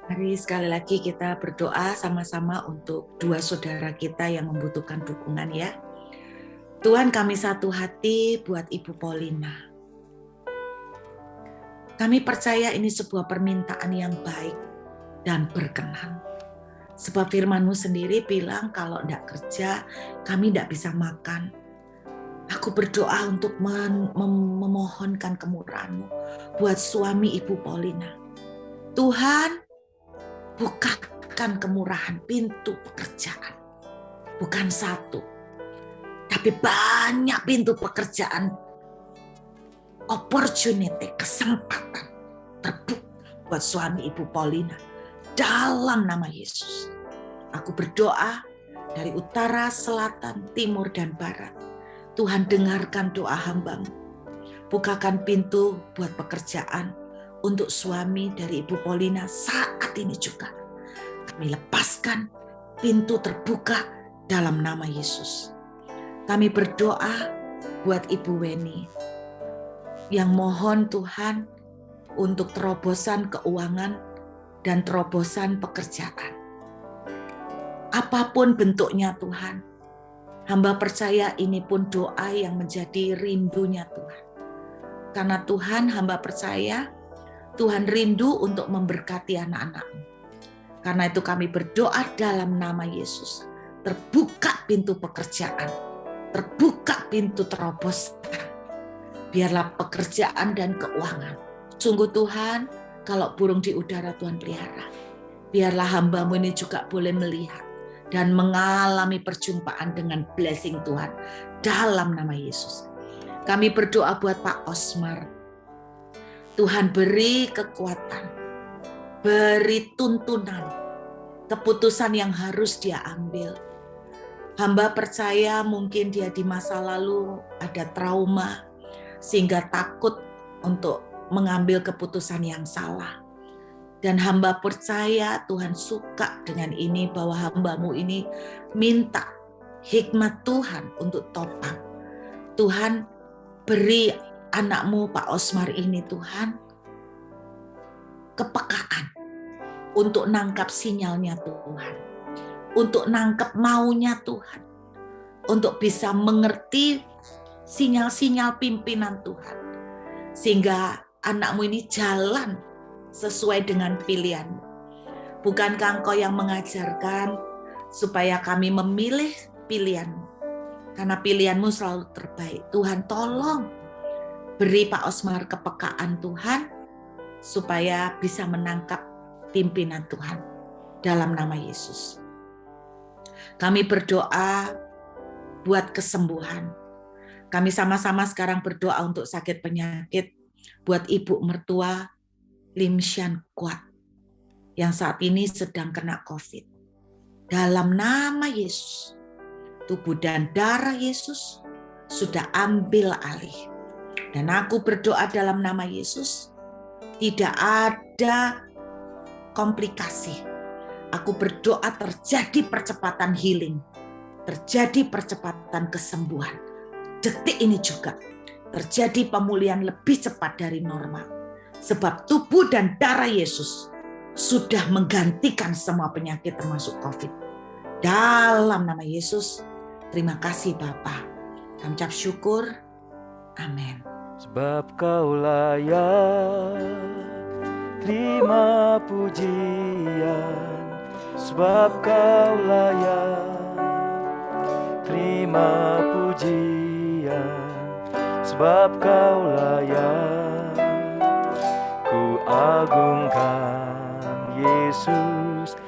Mari sekali lagi kita berdoa sama-sama untuk 2 saudara kita yang membutuhkan dukungan ya. Tuhan, kami satu hati buat Ibu Paulina. Kami percaya ini sebuah permintaan yang baik dan berkenan. Sebab firman-Mu sendiri bilang kalau tidak kerja, kami tidak bisa makan. Aku berdoa untuk memohonkan kemurahan-Mu buat suami Ibu Paulina. Tuhan, bukakan kemurahan pintu pekerjaan. Bukan satu, tapi banyak pintu pekerjaan, opportunity, kesempatan terbuka buat suami Ibu Paulina. Dalam nama Yesus, aku berdoa dari utara, selatan, timur, dan barat. Tuhan, dengarkan doa hamba-Mu. Bukakan pintu buat pekerjaan untuk suami dari Ibu Paulina saat ini juga. Kami lepaskan pintu terbuka dalam nama Yesus. Kami berdoa buat Ibu Weni yang mohon Tuhan untuk terobosan keuangan dan terobosan pekerjaan. Apapun bentuknya Tuhan, hamba percaya ini pun doa yang menjadi rindunya Tuhan. Karena Tuhan, hamba percaya Tuhan rindu untuk memberkati anak-anak-Mu. Karena itu kami berdoa dalam nama Yesus. Terbuka pintu pekerjaan, terbuka pintu terobosan. Biarlah pekerjaan dan keuangan. Sungguh Tuhan, kalau burung di udara Tuhan pelihara. Biarlah hamba-Mu ini juga boleh melihat dan mengalami perjumpaan dengan blessing Tuhan dalam nama Yesus. Kami berdoa buat Pak Osmar. Tuhan beri kekuatan, beri tuntunan, keputusan yang harus dia ambil. Hamba percaya mungkin dia di masa lalu ada trauma, sehingga takut untuk mengambil keputusan yang salah. Dan hamba percaya Tuhan suka dengan ini, bahwa hamba-Mu ini minta hikmat Tuhan untuk topang. Tuhan, beri anak-Mu Pak Osmar ini Tuhan kepekaan untuk nangkap sinyalnya Tuhan, untuk nangkap maunya Tuhan, untuk bisa mengerti sinyal-sinyal pimpinan Tuhan, sehingga anak-Mu ini jalan sesuai dengan pilihan-Mu. Bukankah Engkau yang mengajarkan supaya kami memilih pilihan-Mu? Karena pilihan-Mu selalu terbaik. Tuhan, tolong beri Pak Osmar kepekaan Tuhan supaya bisa menangkap pimpinan Tuhan dalam nama Yesus. Kami berdoa buat kesembuhan. Kami sama-sama sekarang berdoa untuk sakit penyakit buat ibu mertua Lim Shan Kuat yang saat ini sedang kena COVID. Dalam nama Yesus, tubuh dan darah Yesus sudah ambil alih. Dan aku berdoa dalam nama Yesus, tidak ada komplikasi. Aku berdoa terjadi percepatan healing, terjadi percepatan kesembuhan. Detik ini juga terjadi pemulihan lebih cepat dari normal. Sebab tubuh dan darah Yesus sudah menggantikan semua penyakit termasuk COVID. Dalam nama Yesus, terima kasih Bapa. Kami ucap syukur. Amin. Sebab Kau layak terima pujian, sebab Kau layak terima pujian, sebab Kau layak. Ku agungkan Yesus,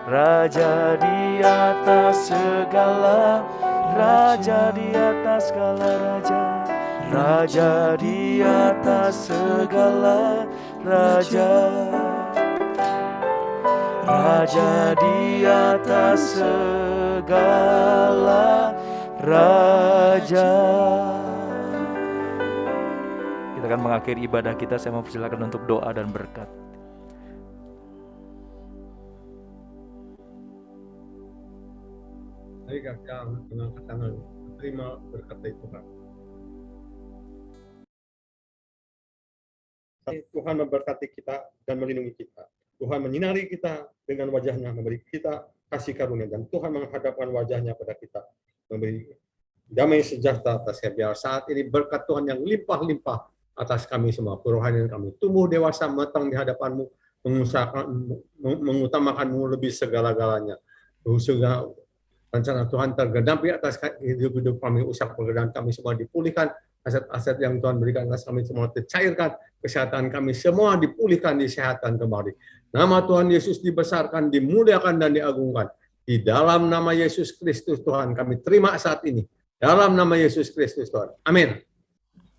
Raja di atas segala raja, di atas segala raja, Raja di atas segala raja, Raja di atas segala raja. Kita akan mengakhiri ibadah kita. Saya mau persilakan untuk doa dan berkat. Mari kita mengangkat tangan, terima berkat dari Tuhan. Tuhan memberkati kita dan melindungi kita. Tuhan menyinari kita dengan wajah-Nya, memberi kita kasih karunia, dan Tuhan menghadapkan wajah-Nya pada kita, memberi damai sejahtera atas kami. Biar saat ini berkat Tuhan yang limpah-limpah atas kami semua, kerohanian kami tumbuh dewasa matang di hadapan-Mu, mengutamakan-Mu lebih segala-galanya. Sehingga rencana Tuhan tergenapi atas hidup kami, usaha pekerjaan kami semua dipulihkan, aset-aset yang Tuhan berikan atas kami semua tercairkan, kesehatan kami semua dipulihkan, disehatan kembali. Nama Tuhan Yesus dibesarkan, dimuliakan, dan diagungkan. Di dalam nama Yesus Kristus Tuhan kami terima saat ini. Dalam nama Yesus Kristus Tuhan. Amin.